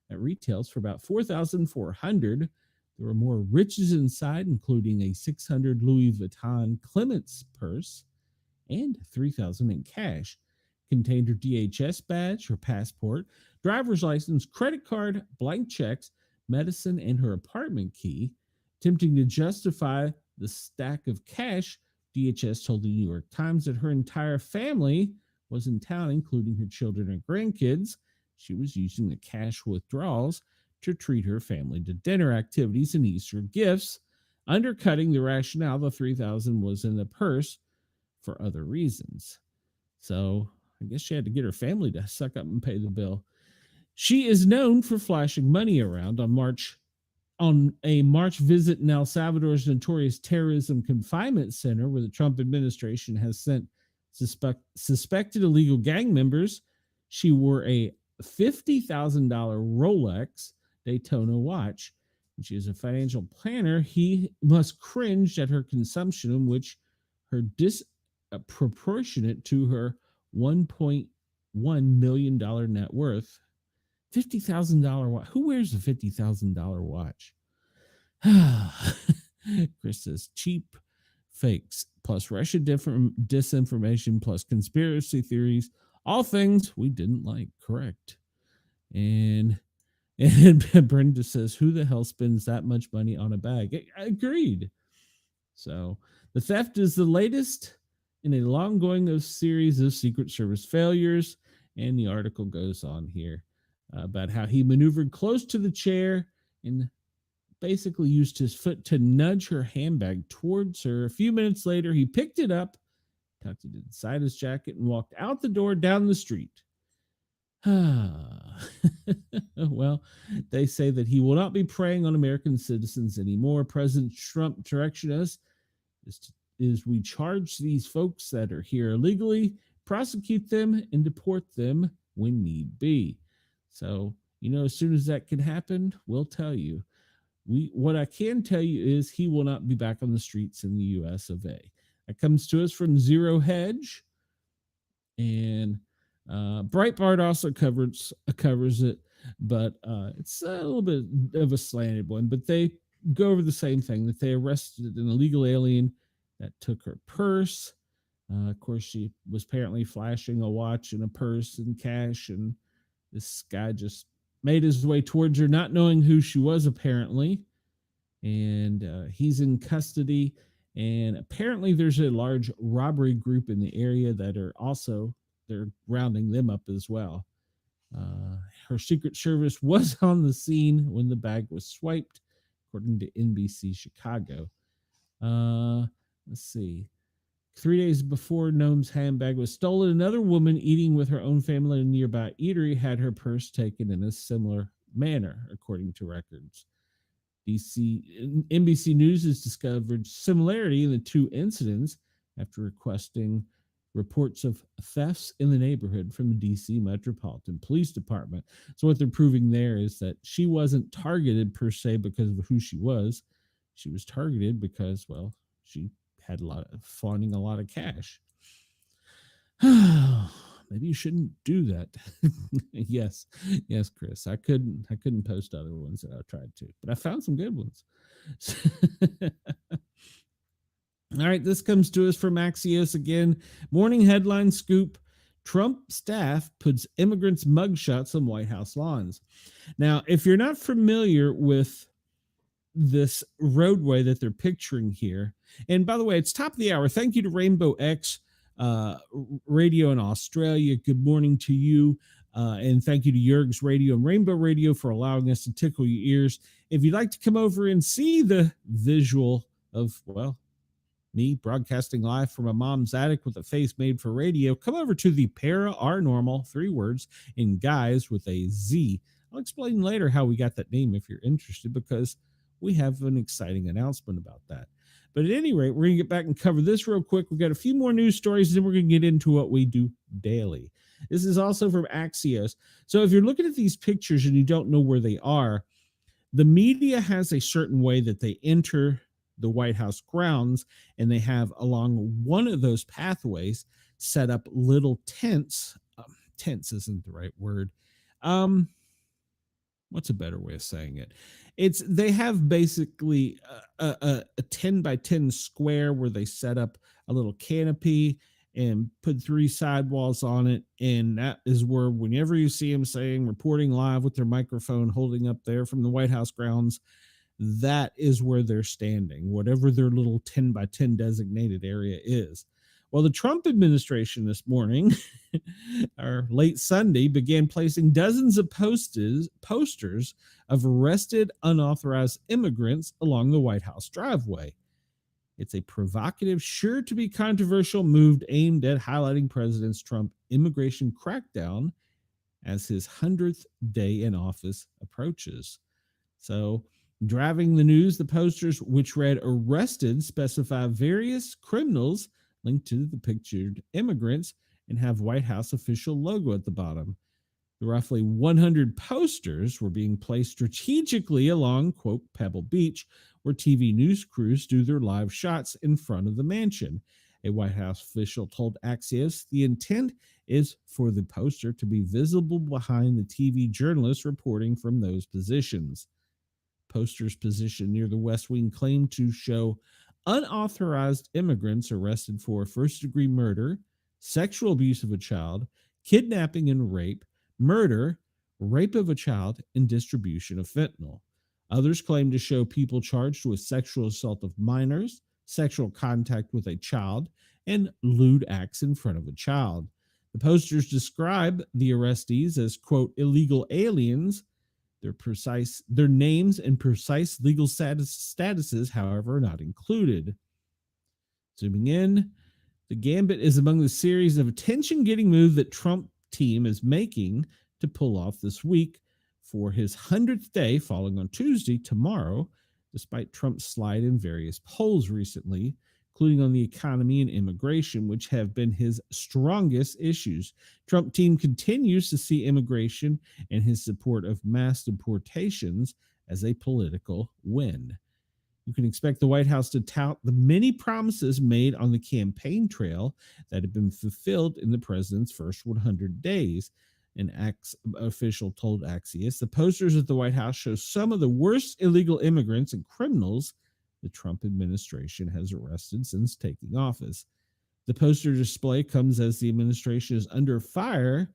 that retails for about $4,400. There were more riches inside, including a $600 Louis Vuitton Clements purse and $3,000 in cash. contained her DHS badge, her passport, driver's license, credit card, blank checks, medicine, and her apartment key. Attempting to justify the stack of cash, DHS told the New York Times that her entire family was in town, including her children and grandkids. She was using the cash withdrawals to treat her family to dinner activities and Easter gifts, undercutting the rationale the $3,000 was in the purse for other reasons. So I guess she had to get her family to suck up and pay the bill. She is known for flashing money around on a March visit in El Salvador's notorious terrorism confinement center, where the Trump administration has sent suspected illegal gang members. She wore a $50,000 Rolex Daytona watch. And she is a financial planner. He must cringe at her consumption, in which her disproportionate to her $1.1 million net worth. $50,000 watch. Who wears a $50,000 watch? Chris says cheap fakes plus Russian disinformation plus conspiracy theories, all things we didn't like. Correct. And Brenda says, who the hell spends that much money on a bag? Agreed. So the theft is the latest in a long-going series of Secret Service failures. And the article goes on here about how he maneuvered close to the chair and basically used his foot to nudge her handbag towards her. A few minutes later, he picked it up, tucked it inside his jacket, and walked out the door down the street. Well, they say that he will not be preying on American citizens anymore. President Trump direction us is we charge these folks that are here illegally, prosecute them, and deport them when need be. So, as soon as that can happen, we'll tell you. What I can tell you is he will not be back on the streets in the U.S. of A. That comes to us from Zero Hedge, and Breitbart also covers it, but it's a little bit of a slanted one. But they go over the same thing, that they arrested an illegal alien that took her purse. Of course, she was apparently flashing a watch and a purse and cash, and this guy just made his way towards her, not knowing who she was, apparently. And he's in custody. And apparently there's a large robbery group in the area that are also, they're rounding them up as well. Her Secret Service was on the scene when the bag was swiped, according to NBC Chicago. Let's see. 3 days before Noam's handbag was stolen, another woman eating with her own family in a nearby eatery had her purse taken in a similar manner, according to records. NBC News has discovered similarity in the two incidents after requesting reports of thefts in the neighborhood from the D.C. Metropolitan Police Department. So what they're proving there is that she wasn't targeted per se because of who she was. She was targeted because, well, she had flaunting a lot of cash. Maybe you shouldn't do that. yes, Chris. I couldn't post other ones that I tried to, but I found some good ones. All right, this comes to us from Axios again. Morning headline scoop: Trump staff puts immigrants' mugshots on White House lawns. Now, if you're not familiar with this roadway that they're picturing here, and by the way, it's top of the hour. Thank you to Rainbow X Radio in Australia. Good morning to you. And thank you to Yerg's Radio and Rainbow Radio for allowing us to tickle your ears. If you'd like to come over and see the visual of, well, me broadcasting live from a mom's attic with a face made for radio, come over to the Paranormal, 3 words, and Guys with a Z. I'll explain later how we got that name if you're interested, because we have an exciting announcement about that. But at any rate, we're going to get back and cover this real quick. We've got a few more news stories, and then we're going to get into what we do daily. This is also from Axios. So if you're looking at these pictures and you don't know where they are, the media has a certain way that they enter the White House grounds, and they have along one of those pathways set up little tents. Tents isn't the right word. What's a better way of saying it? They have basically a 10 by 10 square where they set up a little canopy, and put 3 sidewalls on it. And that is where, whenever you see them saying reporting live with their microphone holding up there from the White House grounds, that is where they're standing, whatever their little 10 by 10 designated area is. Well, the Trump administration this morning, or late Sunday, began placing dozens of posters of arrested unauthorized immigrants along the White House driveway. It's a provocative, sure to be controversial move aimed at highlighting President Trump's immigration crackdown as his 100th day in office approaches. So, driving the news, the posters, which read "arrested," specify various criminals linked to the pictured immigrants and have White House official logo at the bottom. The roughly 100 posters were being placed strategically along, quote, Pebble Beach, where TV news crews do their live shots in front of the mansion. A White House official told Axios the intent is for the poster to be visible behind the TV journalists reporting from those positions. Posters positioned near the West Wing claim to show unauthorized immigrants arrested for first-degree murder, sexual abuse of a child, kidnapping and rape, murder, rape of a child, and distribution of fentanyl. Others claim to show people charged with sexual assault of minors, sexual contact with a child, and lewd acts in front of a child. The posters describe the arrestees as, quote, illegal aliens. Their names and precise legal statuses, however, are not included. Zooming in, the gambit is among the series of attention-getting moves that Trump team is making to pull off this week for his 100th day, falling on Tuesday, tomorrow, despite Trump's slide in various polls recently, including on the economy and immigration, which have been his strongest issues. Trump team continues to see immigration and his support of mass deportations as a political win. You can expect the White House to tout the many promises made on the campaign trail that have been fulfilled in the president's first 100 days. An official told Axios the posters at the White House show some of the worst illegal immigrants and criminals the Trump administration has arrested since taking office. The poster display comes as the administration is under fire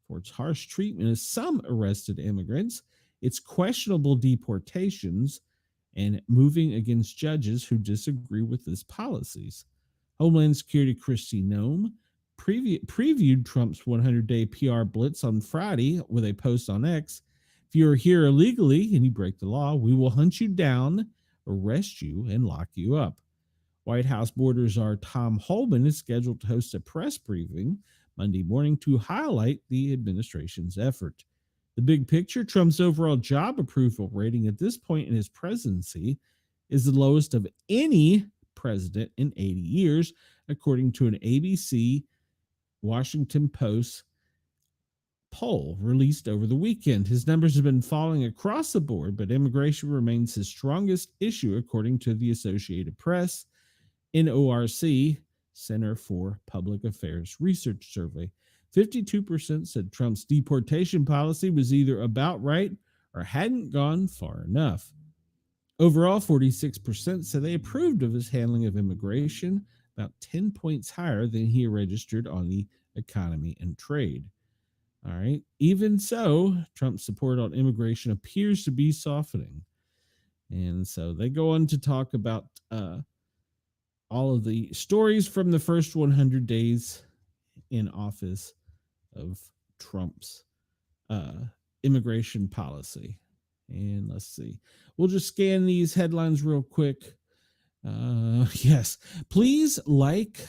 for its harsh treatment of some arrested immigrants, its questionable deportations, and moving against judges who disagree with its policies. Homeland Security Kristi Noem previewed Trump's 100-day PR blitz on Friday with a post on X. If you're here illegally and you break the law, we will hunt you down, arrest you, and lock you up. White House border czar Tom Homan is scheduled to host a press briefing Monday morning to highlight the administration's effort. The big picture, Trump's overall job approval rating at this point in his presidency is the lowest of any president in 80 years, according to an ABC Washington Post poll released over the weekend. His numbers have been falling across the board, but immigration remains his strongest issue, according to the Associated Press, NORC, Center for Public Affairs Research Survey. 52% said Trump's deportation policy was either about right or hadn't gone far enough. Overall, 46% said they approved of his handling of immigration, about 10 points higher than he registered on the economy and trade. All right. Even so, Trump's support on immigration appears to be softening. And so they go on to talk about all of the stories from the first 100 days in office of Trump's immigration policy. And let's see. We'll just scan these headlines real quick. Yes. Please like,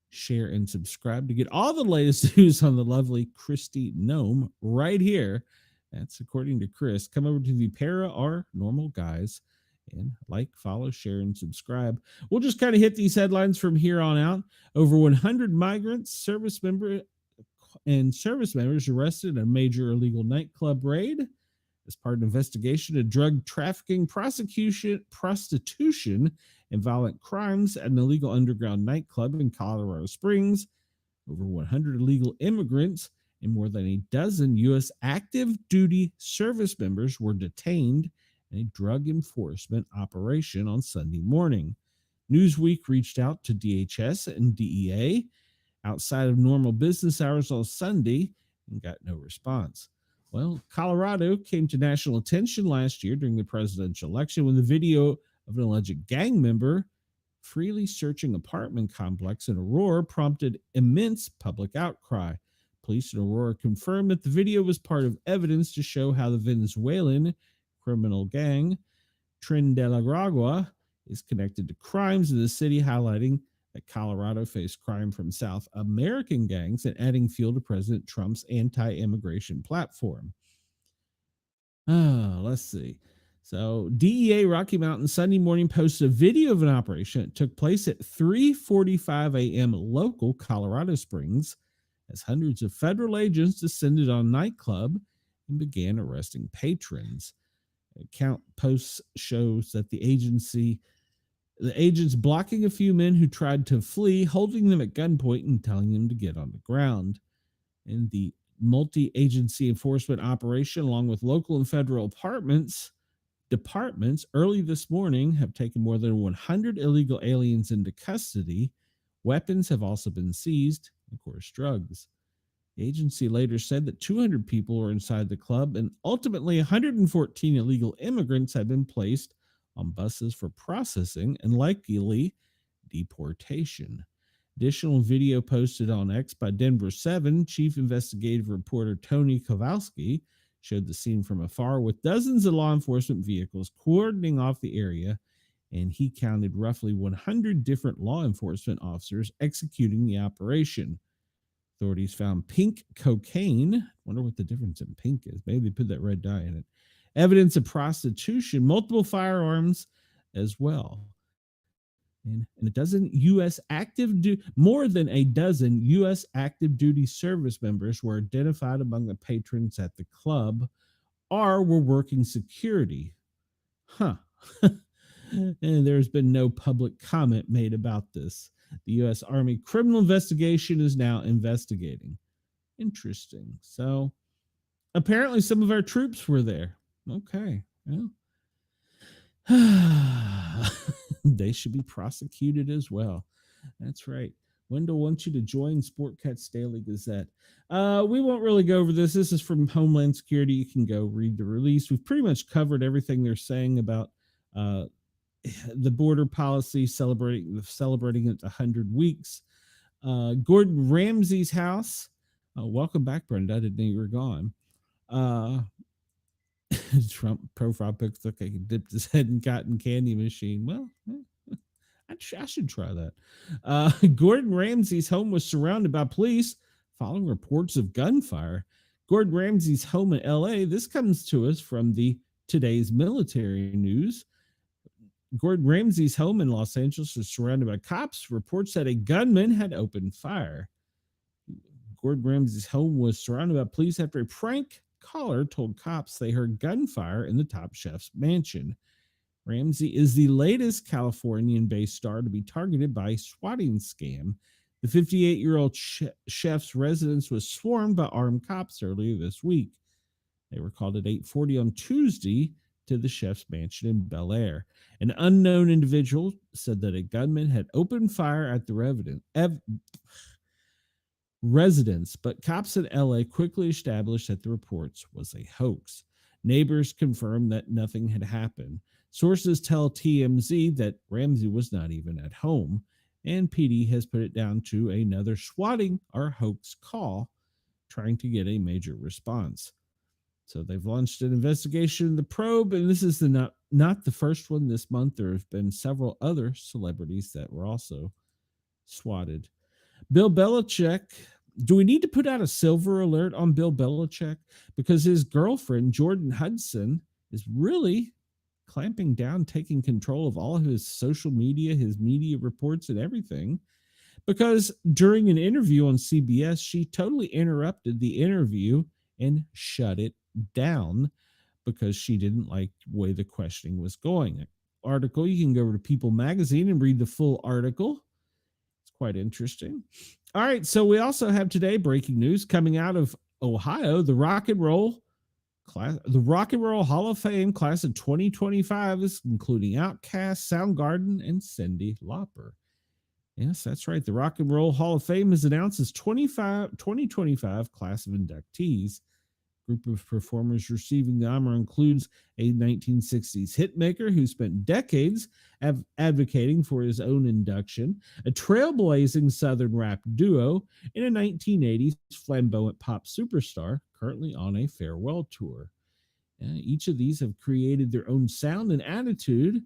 share, and subscribe to get all the latest news on the lovely Kristi Noem right here. That's according to Chris. Come over to the Para or Normal Guys and like, follow, share, and subscribe. We'll just kind of hit these headlines from here on out. Over 100 migrants, service members arrested in a major illegal nightclub raid as part of an investigation of drug trafficking, prostitution, and violent crimes at an illegal underground nightclub in Colorado Springs. Over 100 illegal immigrants and more than a dozen U.S. active duty service members were detained in a drug enforcement operation on Sunday morning. Newsweek reached out to DHS and DEA outside of normal business hours on Sunday and got no response. Well, Colorado came to national attention last year during the presidential election when the video of an alleged gang member freely searching apartment complex in Aurora prompted immense public outcry. Police in Aurora confirmed that the video was part of evidence to show how the Venezuelan criminal gang Tren de la Gragua is connected to crimes in the city, highlighting that Colorado faced crime from South American gangs and adding fuel to President Trump's anti-immigration platform. Let's see. So DEA Rocky Mountain Sunday morning posted a video of an operation that took place at 3:45 a.m. local Colorado Springs as hundreds of federal agents descended on a nightclub and began arresting patrons. Account posts shows that the agents blocking a few men who tried to flee, holding them at gunpoint and telling them to get on the ground. And the multi-agency enforcement operation, along with local and federal departments early this morning have taken more than 100 illegal aliens into custody. Weapons have also been seized, of course, drugs. The agency later said that 200 people were inside the club, and ultimately 114 illegal immigrants have been placed on buses for processing and likely deportation. Additional video posted on X by Denver 7 chief investigative reporter Tony Kowalski showed the scene from afar with dozens of law enforcement vehicles cordoning off the area, and he counted roughly 100 different law enforcement officers executing the operation. Authorities found pink cocaine. Wonder what the difference in pink is. Maybe they put that red dye in it. Evidence of prostitution, multiple firearms as well. And a dozen U.S. more than a dozen U.S. active duty service members were identified among the patrons at the club or were working security. And there's been no public comment made about this. The U.S. Army Criminal Investigation is now investigating. Interesting. So apparently some of our troops were there. Okay. Well, they should be prosecuted as well. That's right. Wendell wants you to join Sportcat's Daily Gazette. We won't really go over this. This is from Homeland Security. You can go read the release. We've pretty much covered everything they're saying about the border policy, celebrating its 100 weeks. Gordon Ramsay's house. Welcome back, Brenda. I didn't know you were gone. Trump profile pics look like he dipped his head in cotton candy machine. Well, I should try that. Gordon Ramsay's home was surrounded by police following reports of gunfire. Gordon Ramsay's home in L.A. This comes to us from the Today's Military News. Gordon Ramsay's home in Los Angeles was surrounded by cops. Reports that a gunman had opened fire. Gordon Ramsay's home was surrounded by police after a prank caller told cops they heard gunfire in the top chef's mansion. Ramsay is the latest Californian-based star to be targeted by a swatting scam. The 58-year-old chef's residence was swarmed by armed cops earlier this week. They were called at 8:40 on Tuesday to the chef's mansion in Bel Air. An unknown individual said that a gunman had opened fire at the residence, but cops in LA quickly established that the reports was a hoax. Neighbors confirmed that nothing had happened. Sources tell TMZ that Ramsay was not even at home, and PD has put it down to another swatting or hoax call, trying to get a major response. So they've launched an investigation in the probe, and this is not the first one this month. There have been several other celebrities that were also swatted. Bill Belichick. Do we need to put out a silver alert on Bill Belichick? Because his girlfriend, Jordan Hudson, is really clamping down, taking control of all of his social media, his media reports, and everything. Because during an interview on CBS, she totally interrupted the interview and shut it down because she didn't like the way the questioning was going. Article, you can go over to People Magazine and read the full article. It's quite interesting. All right, so we also have today breaking news coming out of Ohio. The Rock and Roll Hall of Fame class of 2025 is including Outkast, Soundgarden, and Cyndi Lauper. Yes, that's right. The Rock and Roll Hall of Fame has announced its 2025 class of inductees. Group of performers receiving the honor includes a 1960s hitmaker who spent decades advocating for his own induction, a trailblazing Southern rap duo, and a 1980s flamboyant pop superstar currently on a farewell tour. Each of these have created their own sound and attitude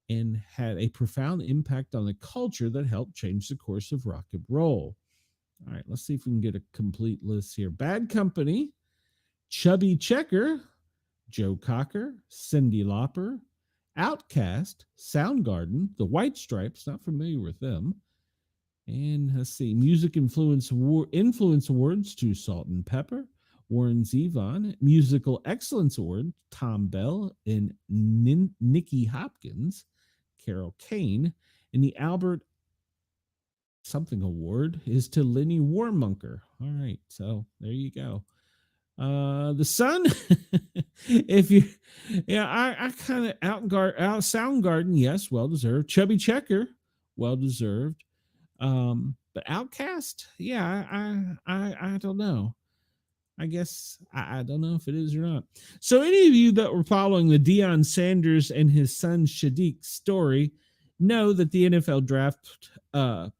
and had a profound impact on the culture that helped change the course of rock and roll. All right, let's see if we can get a complete list here. Bad Company, Chubby Checker, Joe Cocker, Cyndi Lauper, Outcast, Soundgarden, the White Stripes, not familiar with them. And let's see, Music Influence Awards to Salt and Pepper, Warren Zevon, Musical Excellence Award, Tom Bell and Nicky Hopkins, Carol Kane, and the Albert something award is to Lenny Warmunker. All right, so there you go. The Sun, if you, yeah, I kind of Soundgarden, yes, well deserved. Chubby Checker, well deserved. But Outcast, yeah, I don't know. I guess I don't know if it is or not. So, any of you that were following the Deion Sanders and his son Shadiq story know that the NFL draft kind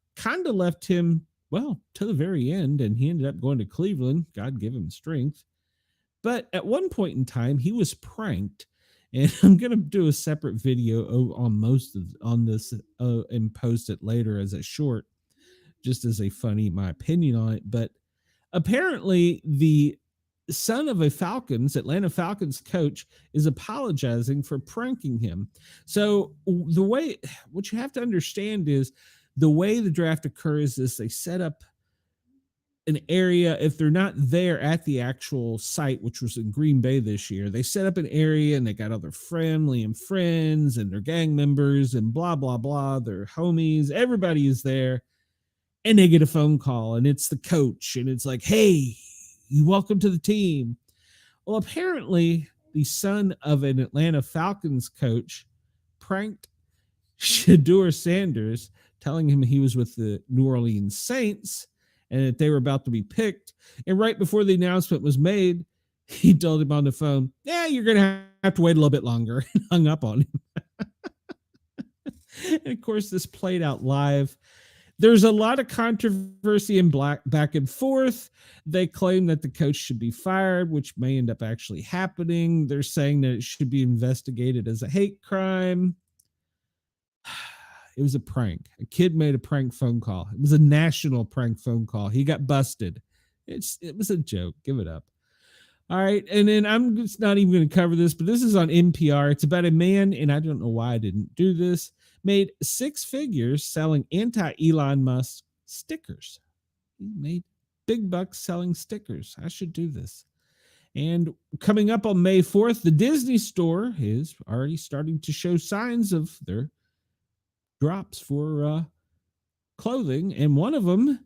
of left him, well, to the very end, and he ended up going to Cleveland. God give him strength. But at one point in time, he was pranked, and I'm going to do a separate video on this and post it later as a short, just as a funny my opinion on it. But apparently, the son of Atlanta Falcons coach is apologizing for pranking him. So what you have to understand is the way the draft occurs is they set up an area. If they're not there at the actual site, which was in Green Bay this year, they set up an area and they got other family and friends and their gang members and blah, blah, blah. Their homies, everybody is there. And they get a phone call and it's the coach and it's like, hey, you welcome to the team. Well, apparently the son of an Atlanta Falcons coach pranked Shedeur Sanders, telling him he was with the New Orleans Saints and that they were about to be picked. And right before the announcement was made, he told him on the phone, yeah, you're going to have to wait a little bit longer, and hung up on him. And of course, this played out live. There's a lot of controversy and back and forth. They claim that the coach should be fired, which may end up actually happening. They're saying that it should be investigated as a hate crime. It was a prank. A kid made a prank phone call. It was a national prank phone call. He got busted. It was a joke. Give it up. All right. And then I'm just not even going to cover this, but this is on NPR. It's about a man, and I don't know why I didn't do this, made six figures selling anti-Elon Musk stickers. He made big bucks selling stickers. I should do this. And coming up on May 4th, the Disney store is already starting to show signs of their drops for clothing. And one of them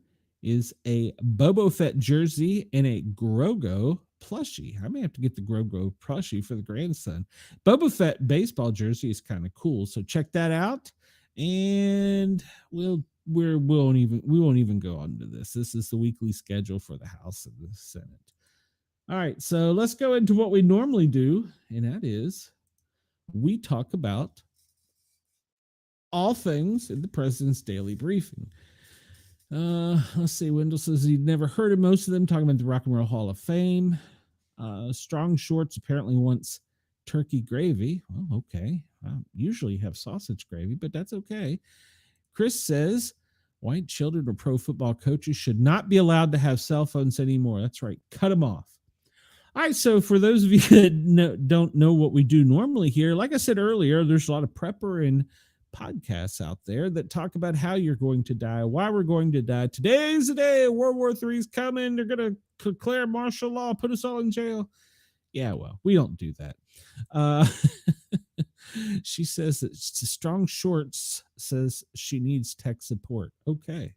is a Boba Fett jersey and a Grogu plushie. I may have to get the Grogu plushie for the grandson. Boba Fett baseball jersey is kind of cool, so check that out. And we won't even go on to this. This is the weekly schedule for the House and the Senate. All right, so let's go into what we normally do, and that is we talk about all things in the president's daily briefing. Let's see. Wendell says he'd never heard of most of them, talking about the Rock and Roll Hall of Fame. Strong Shorts apparently wants turkey gravy. Well, okay. Usually have sausage gravy, but that's okay. Chris says white children or pro football coaches should not be allowed to have cell phones anymore. That's right. Cut them off. All right. So for those of you that don't know what we do normally here, like I said earlier, there's a lot of prepper and podcasts out there that talk about how you're going to die, why we're going to die. Today's the day. World War III is coming. They're going to declare martial law, put us all in jail. Yeah, well, we don't do that. She says that Strong Shorts says she needs tech support. Okay.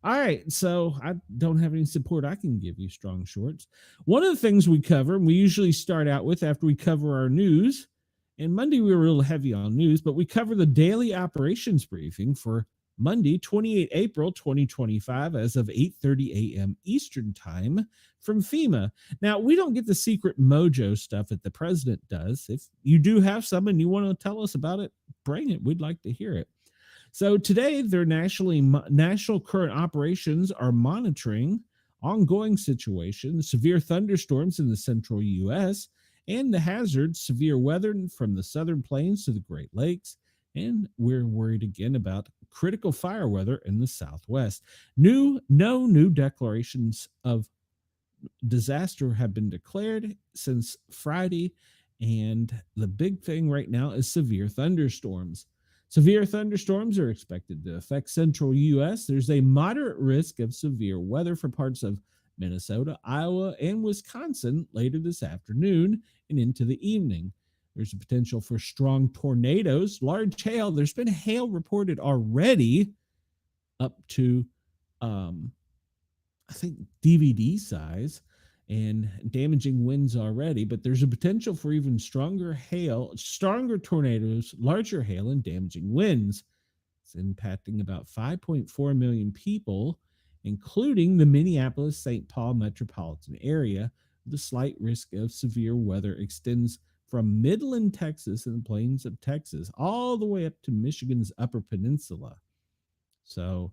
All right. So I don't have any support I can give you, Strong Shorts. One of the things we cover, we usually start out with after we cover our news. And Monday we were a little heavy on news, but we cover the daily operations briefing for Monday, 28 April 2025, as of 8:30 a.m. Eastern Time from FEMA. Now, we don't get the secret mojo stuff that the president does. If you do have some and you want to tell us about it, bring it. We'd like to hear it. So today, their national current operations are monitoring ongoing situations, severe thunderstorms in the central U.S., and the hazards, severe weather from the southern plains to the Great Lakes. And we're worried again about critical fire weather in the Southwest. No new declarations of disaster have been declared since Friday. And the big thing right now is severe thunderstorms. Severe thunderstorms are expected to affect central U.S. There's a moderate risk of severe weather for parts of Minnesota, Iowa, and Wisconsin later this afternoon and into the evening. There's a potential for strong tornadoes, large hail. There's been hail reported already up to, I think, DVD size, and damaging winds already, but there's a potential for even stronger hail, stronger tornadoes, larger hail, and damaging winds. It's impacting about 5.4 million people, including the Minneapolis St. Paul metropolitan area. The slight risk of severe weather extends from Midland, Texas, and the plains of Texas, all the way up to Michigan's Upper Peninsula. So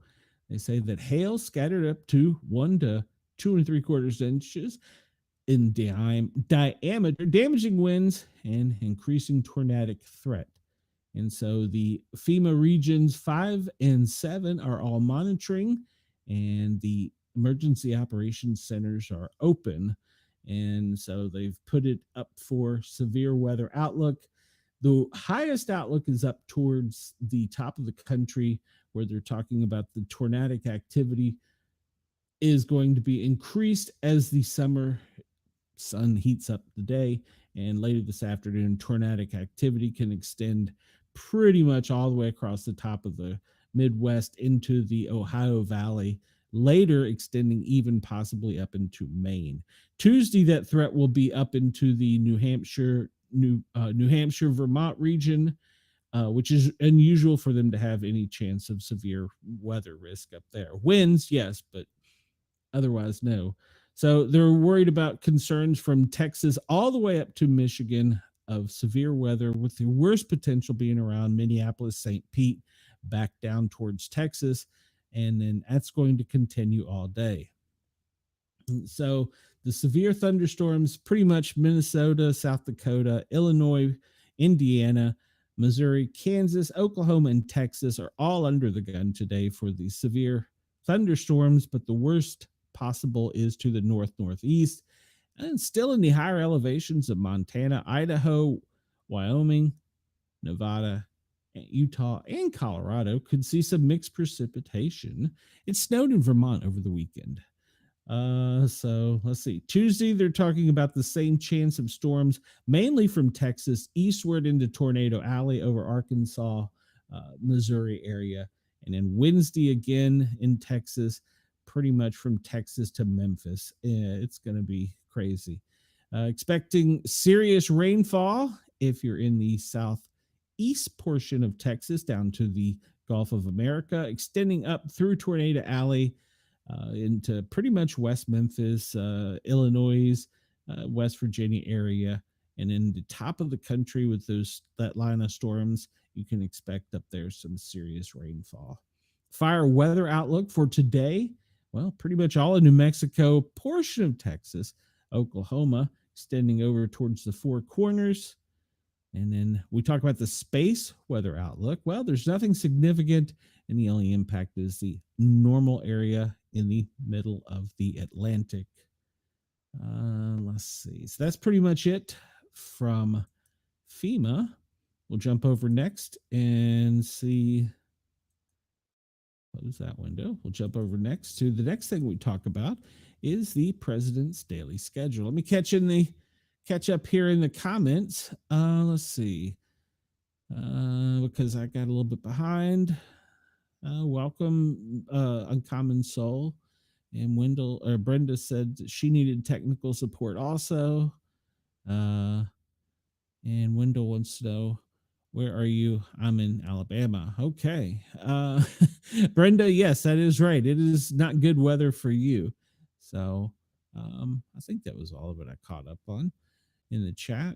they say that hail scattered up to 1 to 2 3/4 inches in diameter, damaging winds and increasing tornadic threat. And so the FEMA regions 5 and 7 are all monitoring, and the emergency operations centers are open. And so they've put it up for severe weather outlook. The highest outlook is up towards the top of the country, where they're talking about the tornadic activity is going to be increased as the summer sun heats up the day. And later this afternoon, tornadic activity can extend pretty much all the way across the top of the Midwest into the Ohio Valley, later extending even possibly up into Maine. Tuesday, that threat will be up into the New Hampshire, Vermont region, which is unusual for them to have any chance of severe weather risk up there. Winds, yes, but otherwise, no. So they're worried about concerns from Texas all the way up to Michigan of severe weather, with the worst potential being around Minneapolis, St. Pete, back down towards Texas. And then that's going to continue all day. So the severe thunderstorms, pretty much Minnesota, South Dakota, Illinois, Indiana, Missouri, Kansas, Oklahoma, and Texas are all under the gun today for the severe thunderstorms, but the worst possible is to the northeast, and still in the higher elevations of Montana, Idaho, Wyoming, Nevada, Utah, and Colorado could see some mixed precipitation. It snowed in Vermont over the weekend. So let's see. Tuesday, they're talking about the same chance of storms, mainly from Texas eastward into Tornado Alley over Arkansas, Missouri area. And then Wednesday again in Texas, pretty much from Texas to Memphis. It's going to be crazy. Expecting serious rainfall if you're in the southeast portion of Texas down to the Gulf of America, extending up through Tornado Alley into pretty much West Memphis, Illinois, West Virginia area. And in the top of the country with that line of storms, you can expect up there some serious rainfall. Fire weather outlook for today. Well, pretty much all of New Mexico, portion of Texas, Oklahoma, extending over towards the Four Corners. And then we talk about the space weather outlook. Well, there's nothing significant, and the only impact is the normal area in the middle of the Atlantic. Let's see. So that's pretty much it from FEMA. We'll jump over next and see. Close that window. We'll jump over next to the next thing we talk about is the president's daily schedule. Let me catch up here in the comments. Let's see. Because I got a little bit behind. Welcome, Uncommon Soul. And Brenda said she needed technical support also. And Wendell wants to know, Where are you? I'm in Alabama. Okay. Brenda, yes, that is right. It is not good weather for you. So I think that was all of it I caught up on in the chat.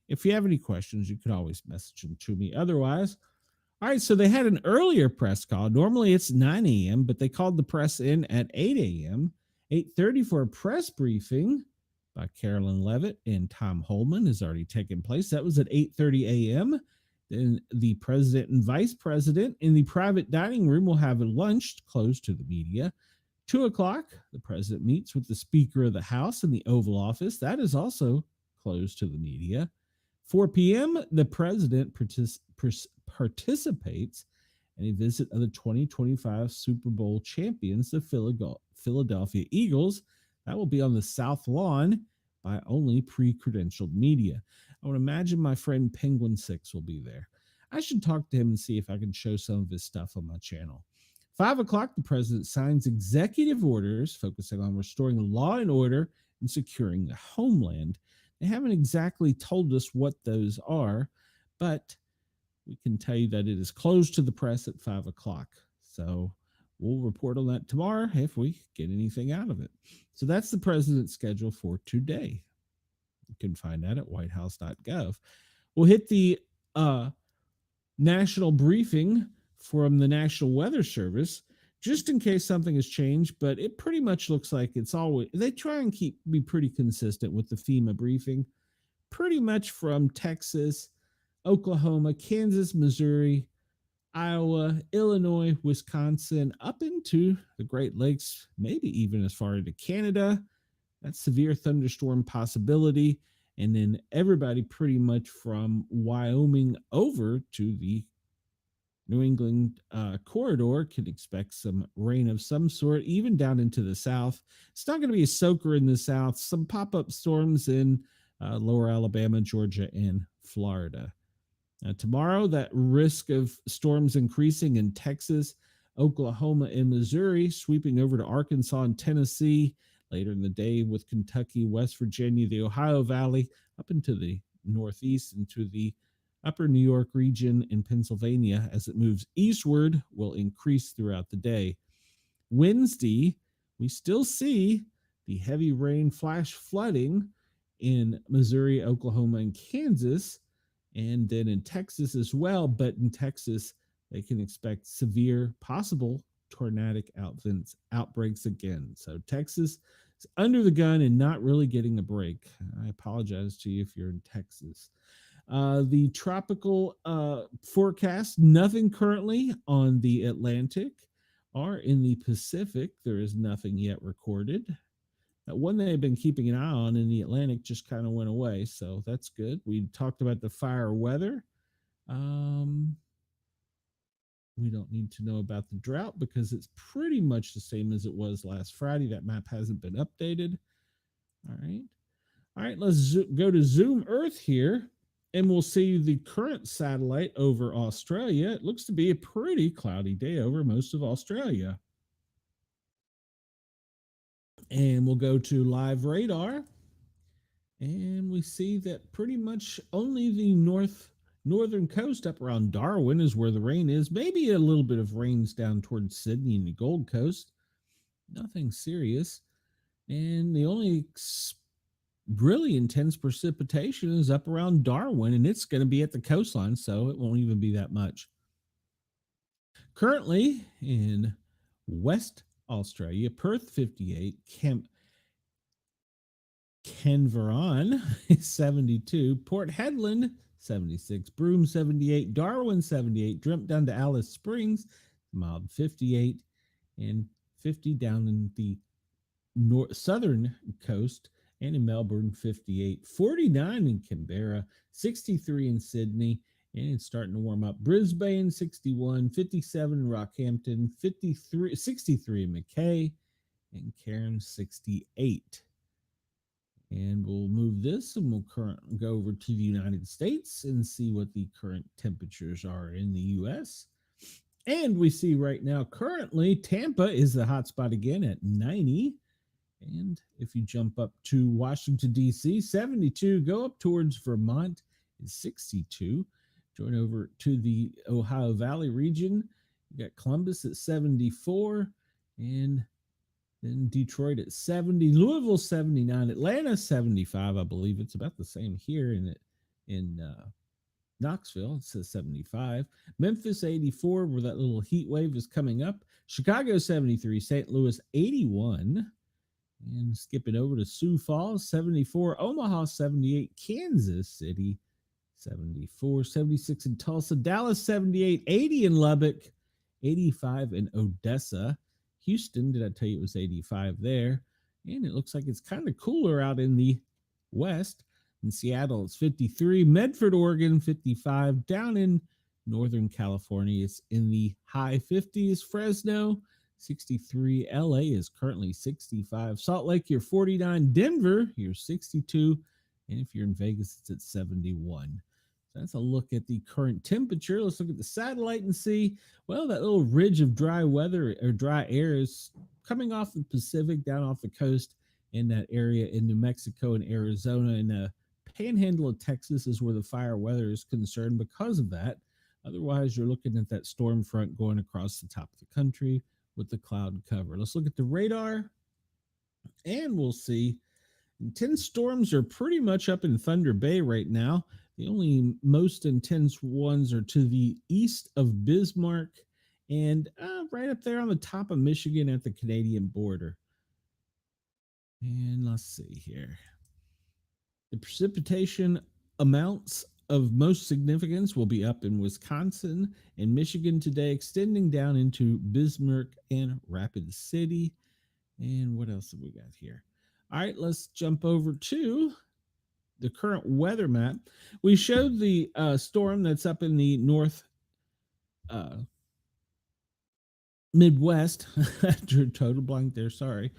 If you have any questions, you could always message them to me. Otherwise, all right, so they had an earlier press call. Normally it's 9 a.m., but they called the press in at 8 a.m., 8:30 for a press briefing by Carolyn Levitt and Tom Holman has already taken place. That was at 8:30 a.m. Then the president and vice president in the private dining room will have a lunch closed to the media. 2 o'clock, the president meets with the Speaker of the House in the Oval Office. That is also closed to the media. 4 p.m., the president participates in a visit of the 2025 Super Bowl champions, the Philadelphia Eagles. That will be on the South Lawn by only pre-credentialed media. I would imagine my friend Penguin 6 will be there. I should talk to him and see if I can show some of his stuff on my channel. 5 o'clock, the president signs executive orders focusing on restoring law and order and securing the homeland. They haven't exactly told us what those are, but we can tell you that it is closed to the press at 5 o'clock. So we'll report on that tomorrow if we get anything out of it. So that's the president's schedule for today. You can find that at whitehouse.gov. We'll hit the national briefing from the National Weather Service, just in case something has changed, but it pretty much looks like it's always, they try and be pretty consistent with the FEMA briefing, pretty much from Texas, Oklahoma, Kansas, Missouri, Iowa, Illinois, Wisconsin, up into the Great Lakes, maybe even as far into Canada. That's severe thunderstorm possibility. And then everybody pretty much from Wyoming over to the New England corridor can expect some rain of some sort, even down into the south. It's not going to be a soaker in the south. Some pop-up storms in lower Alabama, Georgia, and Florida. Tomorrow, that risk of storms increasing in Texas, Oklahoma, and Missouri, sweeping over to Arkansas and Tennessee. Later in the day with Kentucky, West Virginia, the Ohio Valley, up into the northeast, into the upper New York region in Pennsylvania as it moves eastward will increase throughout the day. Wednesday, we still see the heavy rain flash flooding in Missouri, Oklahoma, and Kansas, and then in Texas as well. But in Texas, they can expect severe, possible tornadic outbreaks again. So Texas is under the gun and not really getting a break. I apologize to you if you're in Texas. The tropical forecast, nothing currently on the Atlantic or in the Pacific. There is nothing yet recorded. One they've been keeping an eye on in the Atlantic just kind of went away, so that's good. We talked about the fire weather. We don't need to know about the drought because it's pretty much the same as it was last Friday. That map hasn't been updated. All right, let's go to Zoom Earth here, and we'll see the current satellite over Australia. It looks to be a pretty cloudy day over most of Australia. And we'll go to live radar, and we see that pretty much only the northern coast up around Darwin is where the rain is. Maybe a little bit of rains down towards Sydney and the Gold Coast. Nothing serious. And the only really intense precipitation is up around Darwin, and it's going to be at the coastline, so it won't even be that much. Currently in West Australia, Perth 58, Canberra 72, Port Hedland 76, Broome 78, Darwin 78, Dreamt down to Alice Springs, mild 58, and 50 down in the southern coast, and in Melbourne 58, 49 in Canberra, 63 in Sydney, and it's starting to warm up. Brisbane 61, 57 in Rockhampton, 63 in Mackay, and Cairns 68. And we'll move this and we'll go over to the United States and see what the current temperatures are in the U.S. And we see right now, currently, Tampa is the hot spot again at 90. And if you jump up to Washington, D.C., 72. Go up towards Vermont is 62. Going over to the Ohio Valley region, you got Columbus at 74, and then Detroit at 70, Louisville 79, Atlanta 75. I believe it's about the same here in Knoxville. It says 75. Memphis 84, where that little heat wave is coming up. Chicago 73, St. Louis 81. And skipping over to Sioux Falls 74, Omaha 78, Kansas City 74, 76 in Tulsa, Dallas 78, 80 in Lubbock, 85 in Odessa. Houston, did I tell you it was 85 there? And it looks like it's kind of cooler out in the west. In Seattle, it's 53. Medford, Oregon, 55. Down in Northern California, it's in the high 50s. Fresno, 63. LA is currently 65. Salt Lake, you're 49. Denver, you're 62. And if you're in Vegas, it's at 71. So that's a look at the current temperature. Let's look at the satellite and see, well, that little ridge of dry weather or dry air is coming off the Pacific down off the coast in that area in New Mexico and Arizona, and the panhandle of Texas is where the fire weather is concerned because of that. Otherwise, you're looking at that storm front going across the top of the country with the cloud cover. Let's look at the radar, and we'll see. Intense storms are pretty much up in Thunder Bay right now. The only most intense ones are to the east of Bismarck and right up there on the top of Michigan at the Canadian border. And let's see here. The precipitation amounts of most significance will be up in Wisconsin and Michigan today, extending down into Bismarck and Rapid City. And what else have we got here? All right, let's jump over to the current weather map. We showed the storm that's up in the north Midwest. Total blank there, sorry.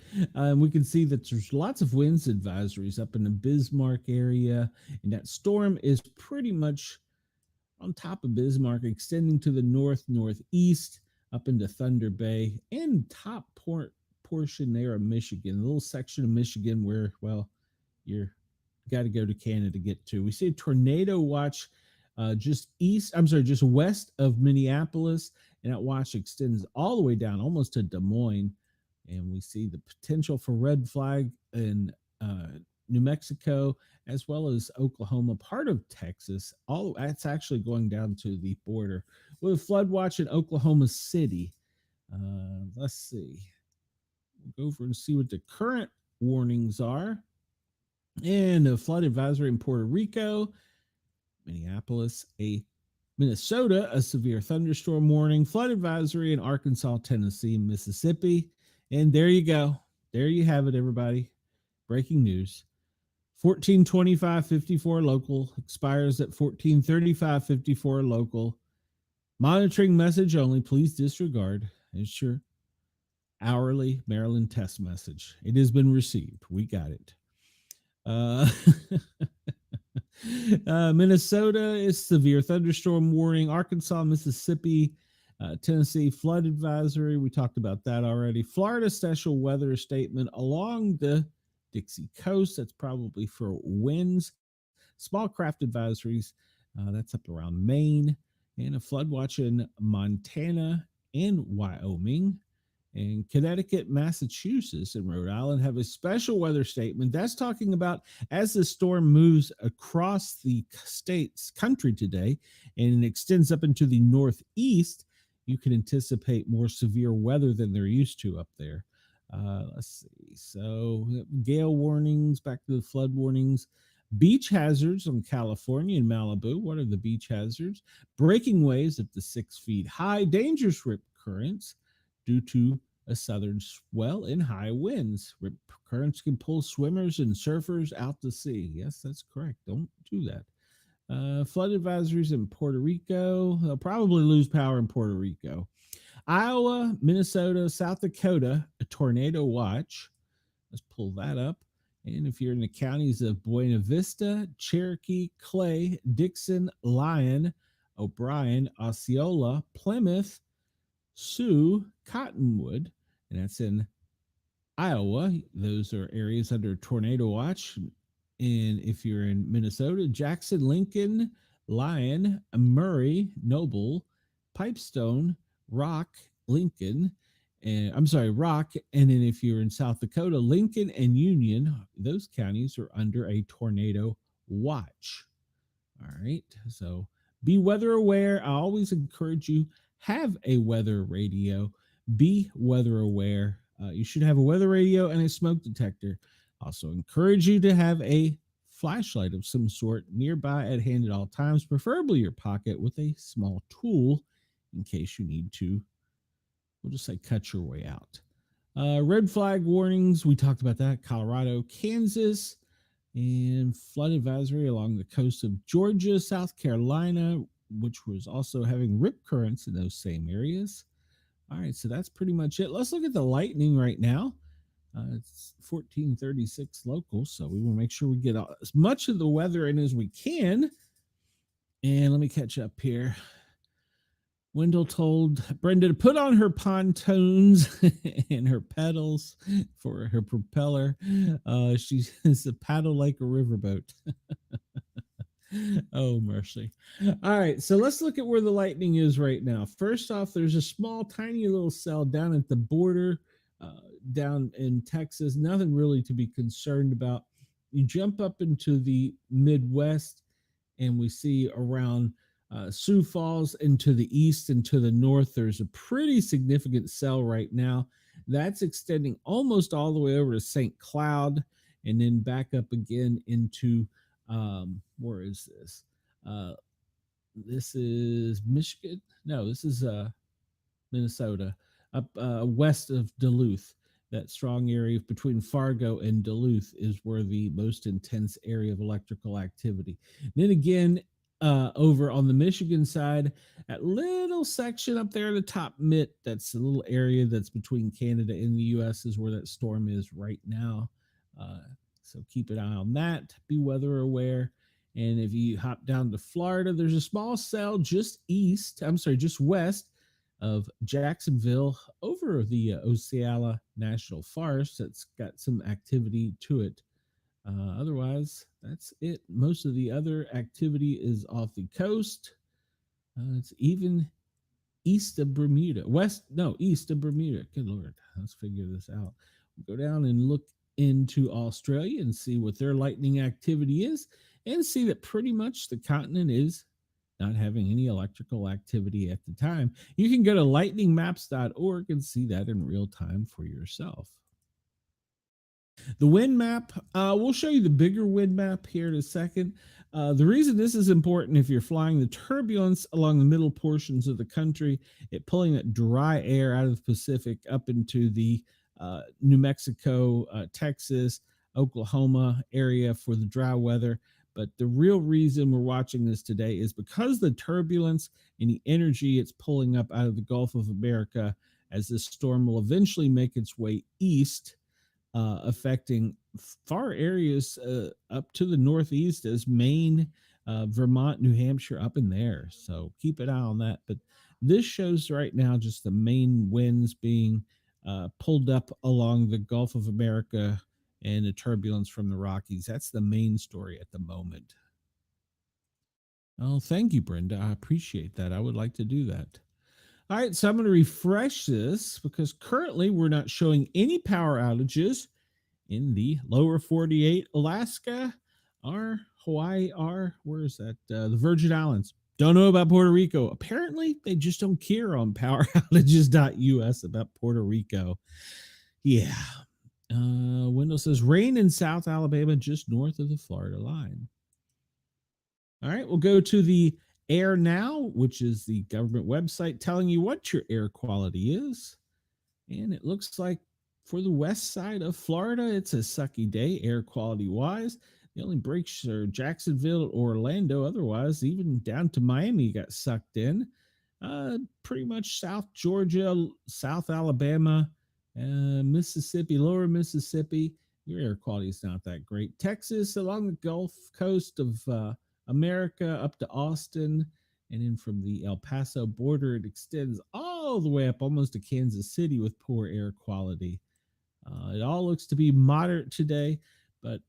We can see that there's lots of winds advisories up in the Bismarck area, and that storm is pretty much on top of Bismarck, extending to the northeast up into Thunder Bay and top portion there of Michigan, a little section of Michigan where, well, you're got to go to Canada to get to. We see a tornado watch just west of Minneapolis, and that watch extends all the way down almost to Des Moines. And we see the potential for red flag in New Mexico, as well as Oklahoma, part of Texas. All that's actually going down to the border with a flood watch in Oklahoma City. Let's see. We'll go over and see what the current warnings are. And a flood advisory in Puerto Rico, Minneapolis, Minnesota, a severe thunderstorm warning, flood advisory in Arkansas, Tennessee, Mississippi. And there you go. There you have it, everybody. Breaking news. 14:25:54 local expires at 14:35:54 local. Monitoring message only. Please disregard. It's your hourly Maryland test message. It has been received. We got it. Minnesota is severe thunderstorm warning. Arkansas, Mississippi, Tennessee flood advisory. We talked about that already. Florida special weather statement along the Dixie coast. That's probably for winds. Small craft advisories. That's up around Maine. And a flood watch in Montana and Wyoming. And Connecticut, Massachusetts, and Rhode Island have a special weather statement. That's talking about as the storm moves across the country today and extends up into the northeast, you can anticipate more severe weather than they're used to up there. Let's see. So gale warnings, back to the flood warnings. Beach hazards on California and Malibu. What are the beach hazards? Breaking waves up to 6 feet high. Dangerous rip currents due to a southern swell and high winds. Rip currents can pull swimmers and surfers out to sea. Yes, that's correct. Don't do that. Flood advisories in Puerto Rico. They'll probably lose power in Puerto Rico. Iowa, Minnesota, South Dakota, a tornado watch. Let's pull that up. And if you're in the counties of Buena Vista, Cherokee, Clay, Dixon, Lyon, O'Brien, Osceola, Plymouth, Sioux, Cottonwood, and that's in Iowa. Those are areas under tornado watch. And if you're in Minnesota, Jackson, Lincoln, Lyon, Murray, Noble, Pipestone, Rock, Lincoln, and I'm sorry, Rock. And then if you're in South Dakota, Lincoln and Union, those counties are under a tornado watch. All right. So be weather aware. I always encourage you have a weather radio. Be weather aware. You should have a weather radio and a smoke detector. Also encourage you to have a flashlight of some sort nearby at hand at all times, preferably your pocket with a small tool in case you need to, we'll just say, cut your way out. Red flag warnings, we talked about that. Colorado, Kansas, and flood advisory along the coast of Georgia, South Carolina, which was also having rip currents in those same areas. All right, so that's pretty much it. Let's look at the lightning right now. It's 1436 local, so we will make sure we get as much of the weather in as we can. And let me catch up here. Wendell told Brenda to put on her pontoons and her pedals for her propeller. She is a paddle like a riverboat. Oh, mercy. All right, so let's look at where the lightning is right now. First off, there's a small, tiny little cell down at the border, down in Texas. Nothing really to be concerned about. You jump up into the Midwest, and we see around Sioux Falls and to the east and to the north, there's a pretty significant cell right now. That's extending almost all the way over to St. Cloud and then back up again into, where is this? Uh, this is Michigan. No, this is Minnesota, up west of Duluth. That strong area between Fargo and Duluth is where the most intense area of electrical activity. Then again, over on the Michigan side, that little section up there, the top mitt, that's a little area that's between Canada and the U.S. is where that storm is right now. So keep an eye on that. Be weather aware. And if you hop down to Florida, there's a small cell just just west of Jacksonville over the Osceola National Forest that's got some activity to it. Otherwise, that's it. Most of the other activity is off the coast. It's even east of Bermuda. East of Bermuda. Good Lord. Let's figure this out. We'll go down and look into Australia and see what their lightning activity is and see that pretty much the continent is not having any electrical activity at the time. You can go to lightningmaps.org and see that in real time for yourself. The wind map, we'll show you the bigger wind map here in a second. The reason this is important, if you're flying the turbulence along the middle portions of the country, it pulling that dry air out of the Pacific up into the New Mexico, Texas, Oklahoma area for the dry weather. But the real reason we're watching this today is because the turbulence and the energy it's pulling up out of the Gulf of America as this storm will eventually make its way east, affecting far areas up to the northeast as Maine, Vermont, New Hampshire, up in there. So keep an eye on that. But this shows right now just the main winds being pulled up along the Gulf of America and the turbulence from the Rockies. That's the main story at the moment. Oh, thank you, Brenda. I appreciate that. I would like to do that. All right, so I'm going to refresh this because currently we're not showing any power outages in the lower 48, Alaska, or Hawaii, or where is that? The Virgin Islands. Don't know about Puerto Rico. Apparently, they just don't care on poweroutages.us about Puerto Rico. Yeah. Wendell says rain in South Alabama, just north of the Florida line. All right, we'll go to the Air Now, which is the government website telling you what your air quality is. And it looks like for the west side of Florida, it's a sucky day air quality wise. The only breaks are Jacksonville, Orlando. Otherwise, even down to Miami got sucked in. Pretty much South Georgia, South Alabama, Mississippi, lower Mississippi. Your air quality is not that great. Texas along the Gulf Coast of America up to Austin. And then from the El Paso border, it extends all the way up almost to Kansas City with poor air quality. It all looks to be moderate today, but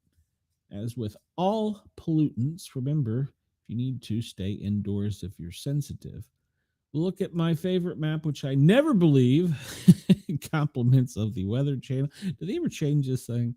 as with all pollutants, remember, If you need to, stay indoors if you're sensitive. Look at my favorite map, which I never believe compliments of the Weather Channel. Did they ever change this thing?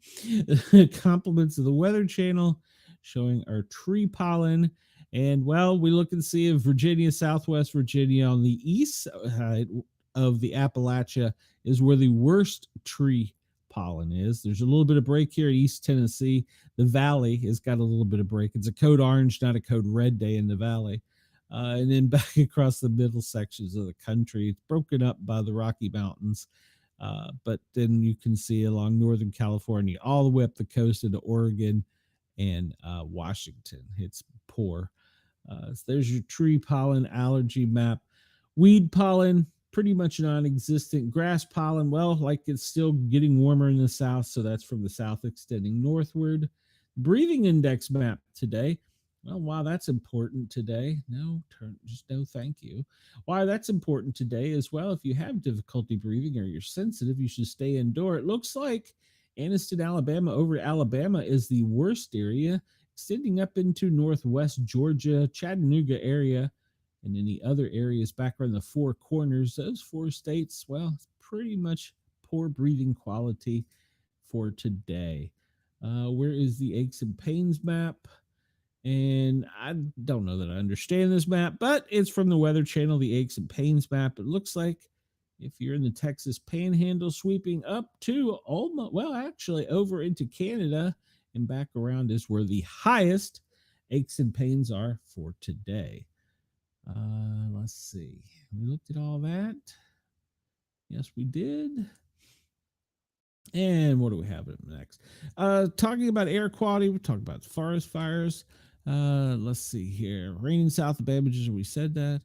Compliments of the Weather Channel showing our tree pollen. And well, we look and see if Virginia, Southwest Virginia on the east side of the Appalachia is where the worst tree pollen is. There's a little bit of break here in East Tennessee. The Valley has got a little bit of break. It's a code orange, not a code red day in the Valley. And then back across the middle sections of the country, it's broken up by the Rocky Mountains. But then you can see along Northern California, all the way up the coast into Oregon and Washington. It's poor. So there's your tree pollen allergy map. Weed pollen, pretty much non-existent. Grass pollen, well, like it's still getting warmer in the south, so that's from the south extending northward. Breathing index map today. Well, wow, that's important today. Just no thank you. Why that's important today as well. If you have difficulty breathing or you're sensitive, you should stay indoor. It looks like Anniston, Alabama, over Alabama is the worst area, extending up into northwest Georgia, Chattanooga area, and any other areas back around the Four Corners. Those four states, well, it's pretty much poor breathing quality for today. Where is the aches and pains map? And I don't know that I understand this map, but it's from the Weather Channel, the aches and pains map. It looks like if you're in the Texas Panhandle, sweeping up to almost, well, actually over into Canada and back around is where the highest aches and pains are for today. Let's see. We looked at all that. Yes, we did. And what do we have next? Talking about air quality, we're talking about forest fires. Let's see here. Rain in South Alabama, we said that.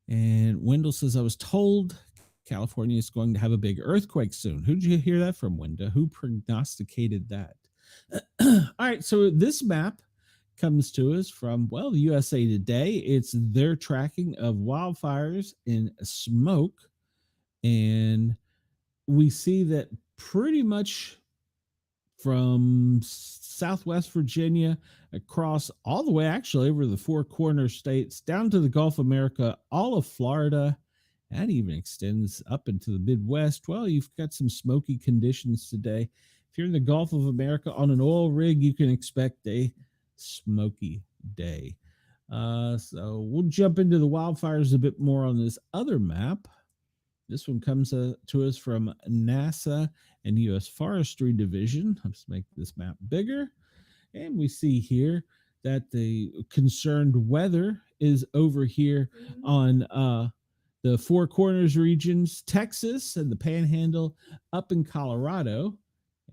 And Wendell says, I was told California is going to have a big earthquake soon. Who did you hear that from, Wendell? Who prognosticated that? All right, so this map comes to us from, well, the USA Today. It's their tracking of wildfires in smoke. And we see that pretty much from Southwest Virginia across all the way actually over the Four Corner states down to the Gulf of America, all of Florida, that even extends up into the Midwest. Well, you've got some smoky conditions today. If you're in the Gulf of America on an oil rig, you can expect a smoky day. So we'll jump into the wildfires a bit more on this other map. This one comes to us from NASA and U.S. Forestry Division. Let's make this map bigger. And we see here that the concerned weather is over here on the Four Corners regions, Texas, and the Panhandle up in Colorado.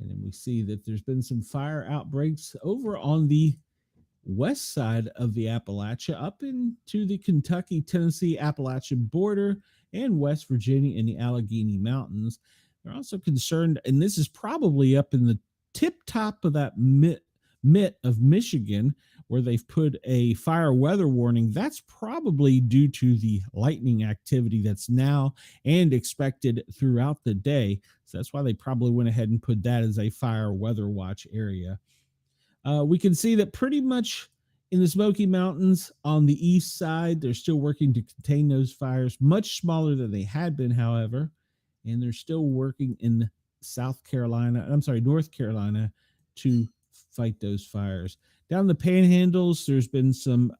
And then we see that there's been some fire outbreaks over on the west side of the Appalachia up into the Kentucky, Tennessee, Appalachian border and West Virginia in the Allegheny Mountains. They're also concerned, and this is probably up in the tip top of that mitt of Michigan, where they've put a fire weather warning. That's probably due to the lightning activity that's now and expected throughout the day. So that's why they probably went ahead and put that as a fire weather watch area. We can see that pretty much in the Smoky Mountains on the east side, they're still working to contain those fires, much smaller than they had been, however, and they're still working in North Carolina to fight those fires. Down the Panhandles, there's been some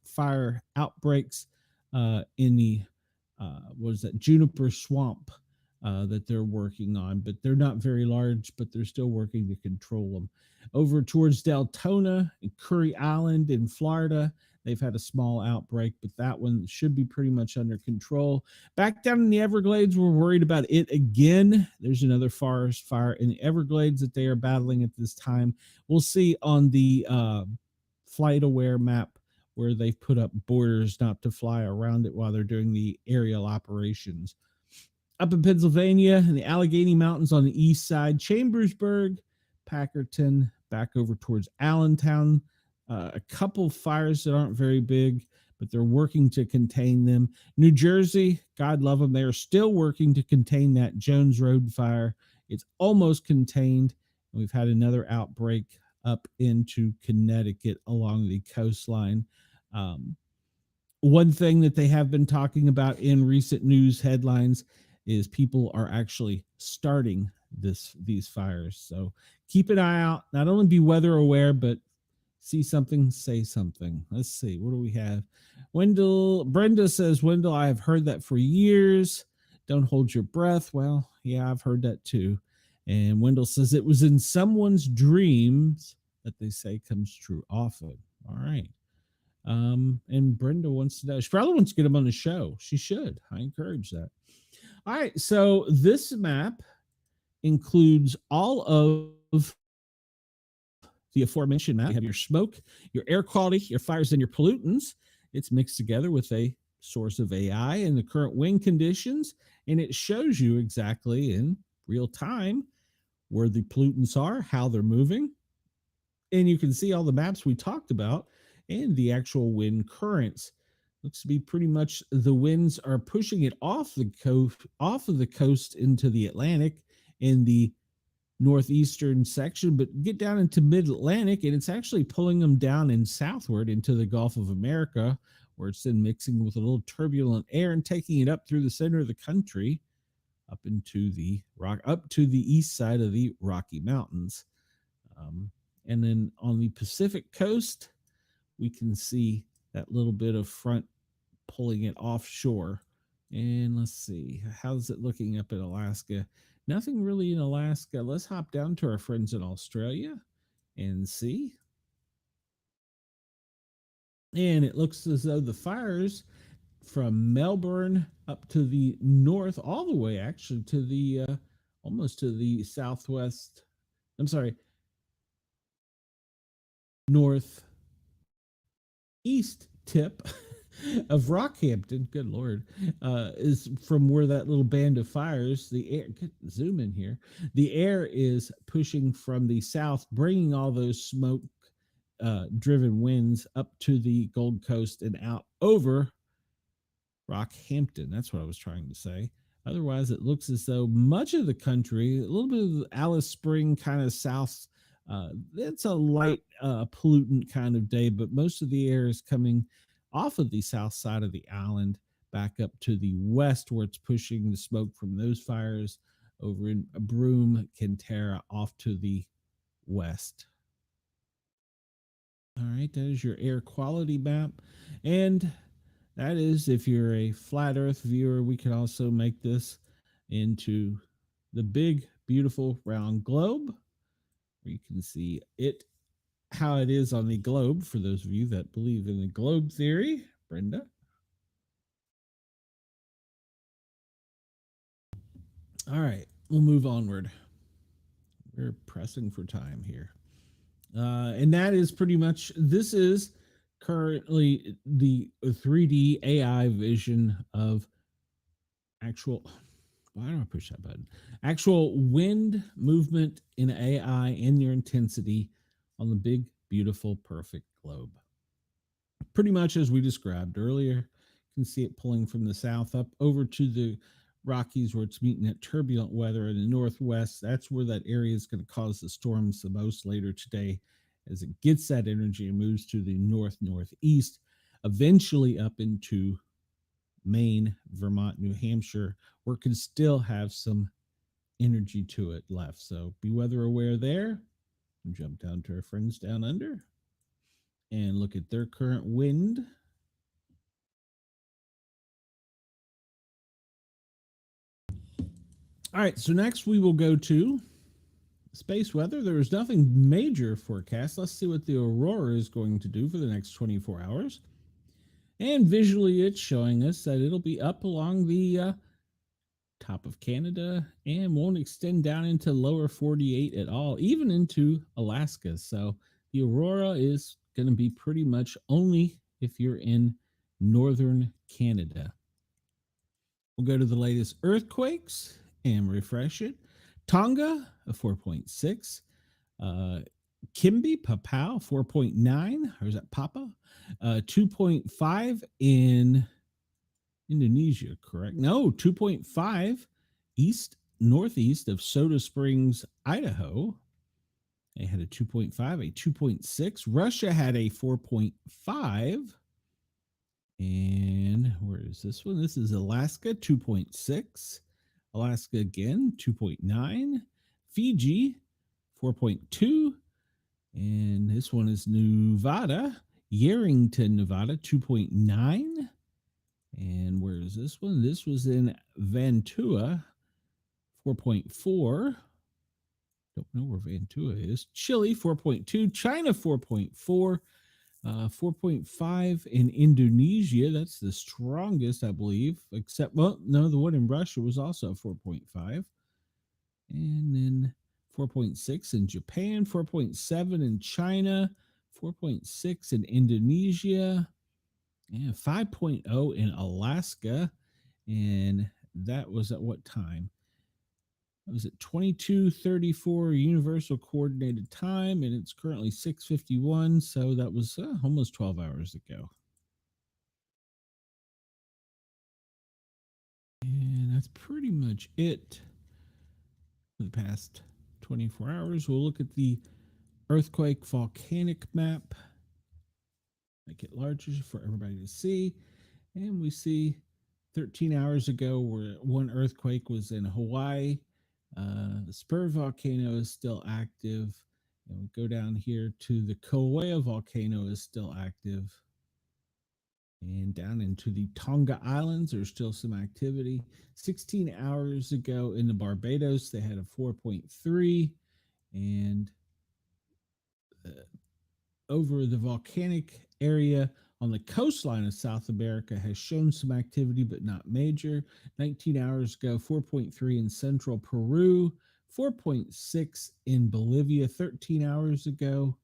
fire outbreaks in the juniper swamp that they're working on, but they're not very large, but they're still working to control them. Over towards Deltona and Curry Island in Florida, they've had a small outbreak, but that one should be pretty much under control. Back down in the Everglades, we're worried about it again. There's another forest fire in the Everglades that they are battling at this time. We'll see on the flight aware map where they've put up borders not to fly around it while they're doing the aerial operations. Up in Pennsylvania, in the Allegheny Mountains on the east side, Chambersburg, Packerton, back over towards Allentown. A couple fires that aren't very big, but they're working to contain them. New Jersey, God love them, they are still working to contain that Jones Road fire. It's almost contained. We've had another outbreak up into Connecticut along the coastline. Um, One thing that they have been talking about in recent news headlines is people are actually starting these fires. So keep an eye out. Not only be weather aware, but see something, say something. Let's see. What do we have? Brenda says, Wendell, I have heard that for years. Don't hold your breath. Well, yeah, I've heard that too. And Wendell says it was in someone's dreams that they say comes true often. All right. And Brenda wants to know. She probably wants to get him on the show. She should. I encourage that. All right. So this map includes all of the aforementioned map. You have your smoke, your air quality, your fires, and your pollutants. It's mixed together with a source of AI and the current wind conditions, and it shows you exactly in real time where the pollutants are, how they're moving, and you can see all the maps we talked about and the actual wind currents. Looks to be pretty much the winds are pushing it off of the coast into the Atlantic in the northeastern section, but get down into mid-Atlantic and it's actually pulling them down and southward into the Gulf of America, where it's then mixing with a little turbulent air and taking it up through the center of the country up into the up to the east side of the Rocky Mountains. um, and then on the Pacific coast we can see that little bit of front pulling it offshore. And let's see, how's it looking up in Alaska? Nothing really in Alaska. Let's hop down to our friends in Australia and see. And it looks as though the fires from Melbourne up to the north, all the way actually to the almost to the southwest. I'm sorry, northeast tip of Rockhampton, good Lord, is from where that little band of fires, the air, zoom in here, the air is pushing from the south, bringing all those smoke driven winds up to the Gold Coast and out over Rockhampton. That's what I was trying to say. Otherwise, it looks as though much of the country, a little bit of Alice Spring kind of south, it's a light pollutant kind of day, but most of the air is coming off of the south side of the island back up to the west, where it's pushing the smoke from those fires over in Broome, Kintara, off to the west. All right, that is your air quality map. And that is, if you're a flat earth viewer, we can also make this into the big, beautiful round globe, where you can see it, how it is on the globe, for those of you that believe in the globe theory. Brenda. All right, we'll move onward. We're pressing for time here. And that is pretty much, this is currently the 3D AI vision of actual, why do I push that button? Actual wind movement in AI and your intensity on the big, beautiful, perfect globe. Pretty much as we described earlier, you can see it pulling from the south up over to the Rockies, where it's meeting that turbulent weather in the northwest. That's where that area is going to cause the storms the most later today, as it gets that energy and moves to the northeast, eventually up into Maine, Vermont, New Hampshire, where it can still have some energy to it left. So be weather aware there. Jump down to our friends down under and look at their current wind. All right, so next we will go to space weather. There is nothing major forecast. Let's see what the aurora is going to do for the next 24 hours. And visually, it's showing us that it'll be up along the top of Canada and won't extend down into lower 48 at all, even into Alaska. So the aurora is going to be pretty much only if you're in northern Canada. We'll go to the latest earthquakes and refresh it. Tonga, a 4.6. Kimby, Papua, 4.9. Or is that Papa? 2.5 in Indonesia, correct? No, 2.5 northeast of Soda Springs, Idaho. They had a 2.5, a 2.6. Russia had a 4.5. And where is this one? This is Alaska 2.6. Alaska again 2.9. Fiji 4.2. And this one is Nevada, Yarrington, Nevada 2.9. And where is this one? This was in Vancouver 4.4. Don't know where Vancouver is. Chile 4.2. China 4.4. 4.5 in Indonesia. That's the strongest, I believe. Except, well, no, the one in Russia was also 4.5. And then 4.6 in Japan, 4.7 in China, 4.6 in Indonesia, and 5.0 in Alaska. And that was at what time? It was at 22:34 Universal Coordinated Time, and it's currently 6:51. So that was almost 12 hours ago. And that's pretty much it for the past 24 hours. We'll look at the earthquake volcanic map, make it larger for everybody to see. And we see 13 hours ago where one earthquake was in Hawaii. The Spur volcano is still active. And we go down here to the Kilauea volcano is still active. And down into the Tonga Islands, there's still some activity. 16 hours ago in the Barbados, they had a 4.3. And over the volcanic area on the coastline of South America has shown some activity, but not major. 19 hours ago, 4.3 in central Peru, 4.6 in Bolivia. 13 hours ago,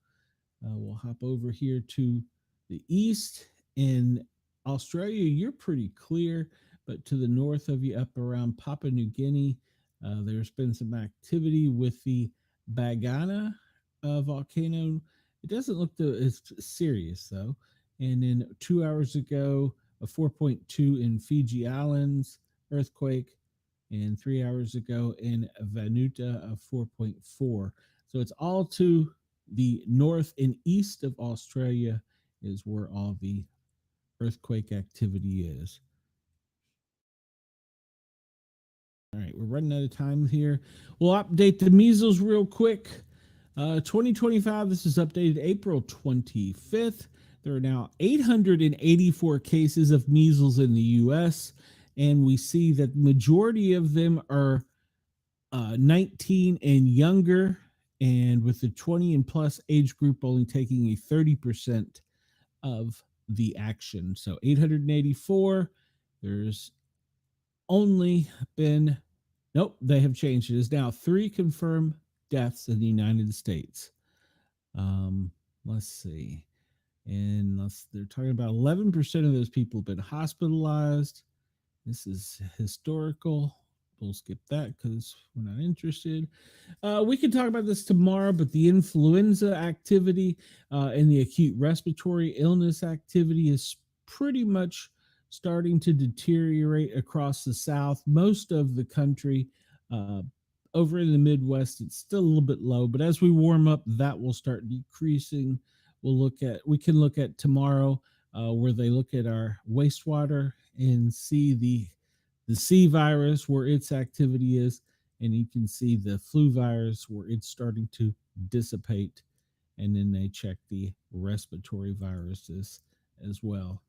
we'll hop over here to the east. In Australia, you're pretty clear, but to the north of you, up around Papua New Guinea, there's been some activity with the Bagana volcano. It doesn't look as serious, though. And then 2 hours ago, a 4.2 in Fiji Islands earthquake, and 3 hours ago in Vanuatu, a 4.4. So it's all to the north and east of Australia is where all the earthquake activity is. All right, we're running out of time here. We'll update the measles real quick. 2025, this is updated April 25th. There are now 884 cases of measles in the U.S., and we see that the majority of them are 19 and younger, and with the 20 and plus age group only taking a 30% of the action. So 884, there's only been, nope, they have changed. It is now 3 confirmed deaths in the United States. Let's see. And they're talking about 11% of those people have been hospitalized. This is historical. We'll skip that because we're not interested. We can talk about this tomorrow, but the influenza activity and the acute respiratory illness activity is pretty much starting to deteriorate across the South. Most of the country, over in the Midwest, it's still a little bit low, but as we warm up, that will start decreasing. We can look at tomorrow where they look at our wastewater and see the C virus where its activity is, and you can see the flu virus where it's starting to dissipate, and then they check the respiratory viruses as well.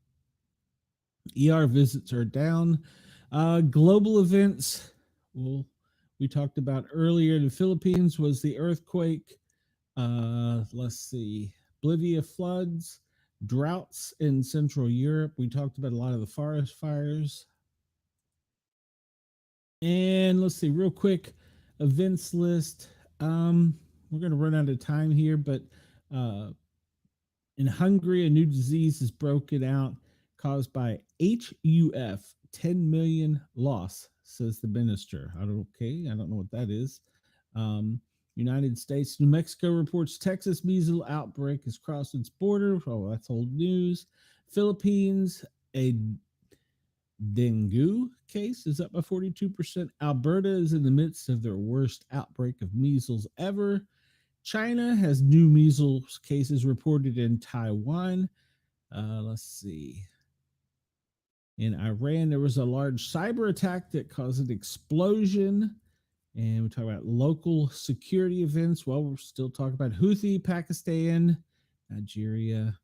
ER visits are down. Global events, well, we talked about earlier. The Philippines was the earthquake. Let's see, Bolivia floods, droughts in Central Europe. We talked about a lot of the forest fires. And let's see, real quick, events list. We're going to run out of time here, but in Hungary, a new disease is broken out caused by HUF, 10 million loss, says the minister. I don't know what that is. United States, New Mexico reports Texas measles outbreak has crossed its border. Oh, that's old news. Philippines, a dengue case is up by 42%. Alberta is in the midst of their worst outbreak of measles ever. China has new measles cases reported in Taiwan. Let's see. In Iran, there was a large cyber attack that caused an explosion. And we talk about local security events. Well, we're still talking about Houthi, Pakistan, Nigeria.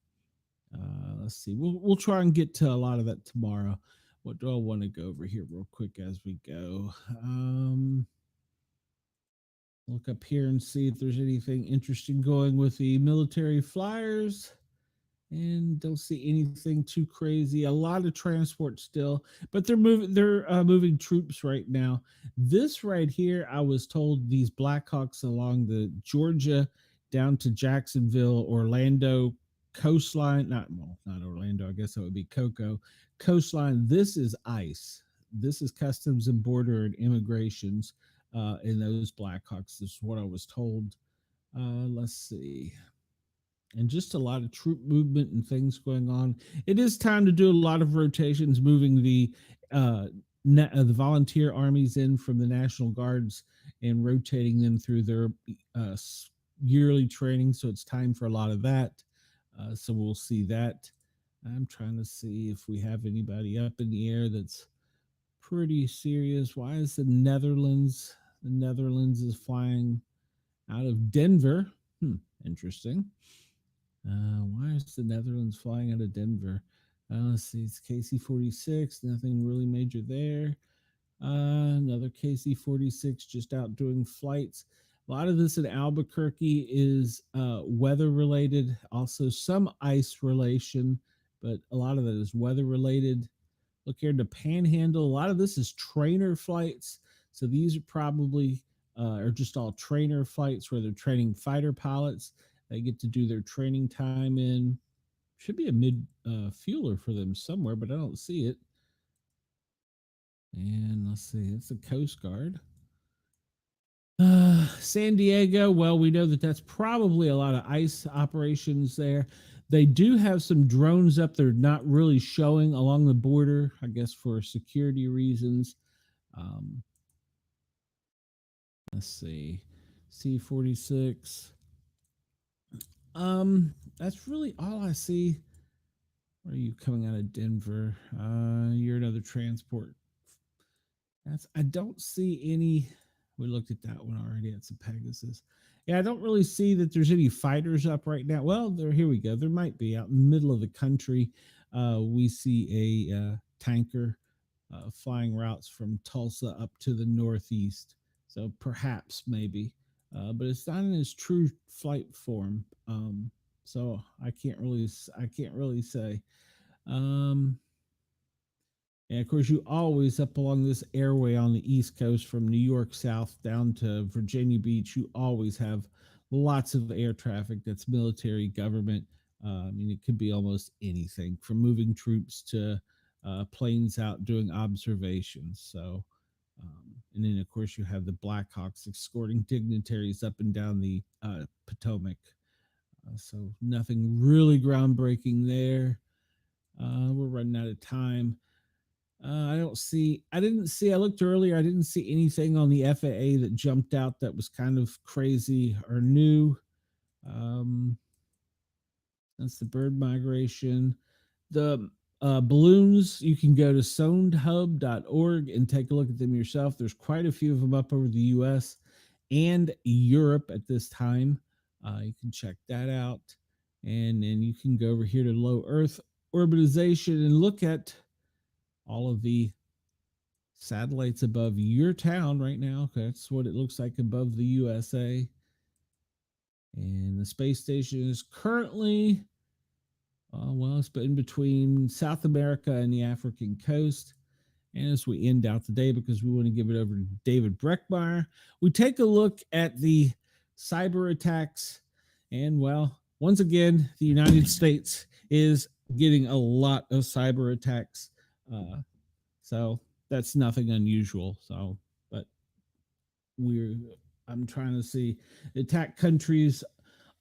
Let's see. We'll try and get to a lot of that tomorrow. What do I want to go over here real quick as we go? Look up here and see if there's anything interesting going with the military flyers. And don't see anything too crazy. A lot of transport still, but they're moving. They're moving troops right now. This right here, I was told these Blackhawks along the Georgia down to Jacksonville, Orlando coastline. Not Orlando. I guess that would be Cocoa coastline. This is ICE. This is Customs and Border and Immigrations in those Blackhawks. This is what I was told. Let's see, and just a lot of troop movement and things going on. It is time to do a lot of rotations, moving the volunteer armies in from the National Guards and rotating them through their uh, yearly training. So it's time for a lot of that. So we'll see that. I'm trying to see if we have anybody up in the air that's pretty serious. Why is the Netherlands? The Netherlands is flying out of Denver. Interesting. Why is the Netherlands flying out of Denver? Let's see, it's KC-46, nothing really major there. Another KC-46 just out doing flights. A lot of this in Albuquerque is weather related, also some ice relation, but a lot of it is weather related. Look here in the Panhandle. A lot of this is trainer flights. So these are probably are just all trainer flights where they're training fighter pilots. They get to do their training time in. Should be a mid fueler for them somewhere, but I don't see it. And let's see, it's a Coast Guard. San Diego, well, we know that that's probably a lot of ice operations there. They do have some drones up there not really showing along the border, I guess for security reasons. Um, let's see, C-46. That's really all I see. Where are you coming out of Denver? You're another transport. I don't see any. We looked at that one already. It's a Pegasus. Yeah, I don't really see that there's any fighters up right now. Well, here we go. There might be out in the middle of the country. We see a tanker flying routes from Tulsa up to the northeast. So perhaps, maybe, but it's not in its true flight form. So I can't really say. Um, and of course, you always up along this airway on the East Coast from New York South down to Virginia Beach, you always have lots of air traffic that's military, government. I mean, it could be almost anything from moving troops to planes out doing observations. So, and then of course, you have the Blackhawks escorting dignitaries up and down the Potomac. So, nothing really groundbreaking there. We're running out of time. I looked earlier, I didn't see anything on the FAA that jumped out that was kind of crazy or new. Um, that's the bird migration. The balloons, you can go to soundhub.org and take a look at them yourself. There's quite a few of them up over the US and Europe at this time. You can check that out. And then you can go over here to low Earth orbitization and look at all of the satellites above your town right now. That's what it looks like above the USA. And the space station is currently, well, it's been between South America and the African coast. And as we end out the day, because we want to give it over to David Breckmeyer, we take a look at the cyber attacks. And, well, once again, the United States is getting a lot of cyber attacks. So that's nothing unusual. So, but I'm trying to see, attack countries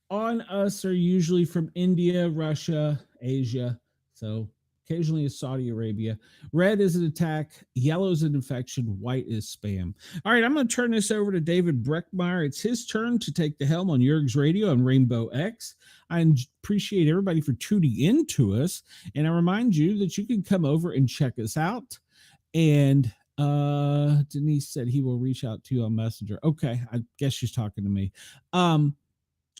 on us are usually from India, Russia, Asia. So occasionally is Saudi Arabia. Red is an attack. Yellow is an infection. White is spam. All right, I'm going to turn this over to David Breckmeyer. It's his turn to take the helm on Yerg's Radio on Rainbow X. I appreciate everybody for tuning in to us. And I remind you that you can come over and check us out. And Denise said he will reach out to you on Messenger. Okay, I guess she's talking to me.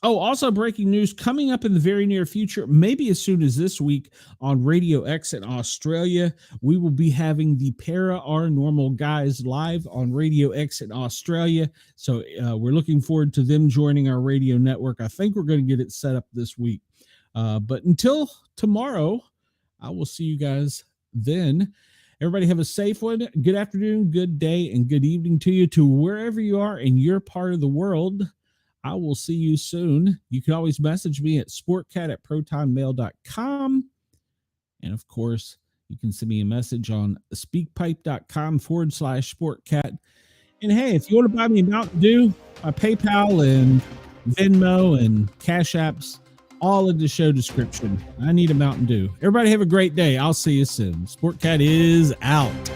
Also breaking news coming up in the very near future, maybe as soon as this week on Radio X in Australia, we will be having the Para Our Normal guys live on Radio X in Australia. So we're looking forward to them joining our radio network. I think we're going to get it set up this week. But until tomorrow, I will see you guys then. Everybody have a safe one. Good afternoon, good day, and good evening to you, to wherever you are in your part of the world. I will see you soon. You can always message me at sportcat@protonmail.com. And of course, you can send me a message on speakpipe.com/sportcat. And hey, if you want to buy me a Mountain Dew, my PayPal and Venmo and Cash Apps, all in the show description. I need a Mountain Dew. Everybody have a great day. I'll see you soon. Sportcat is out.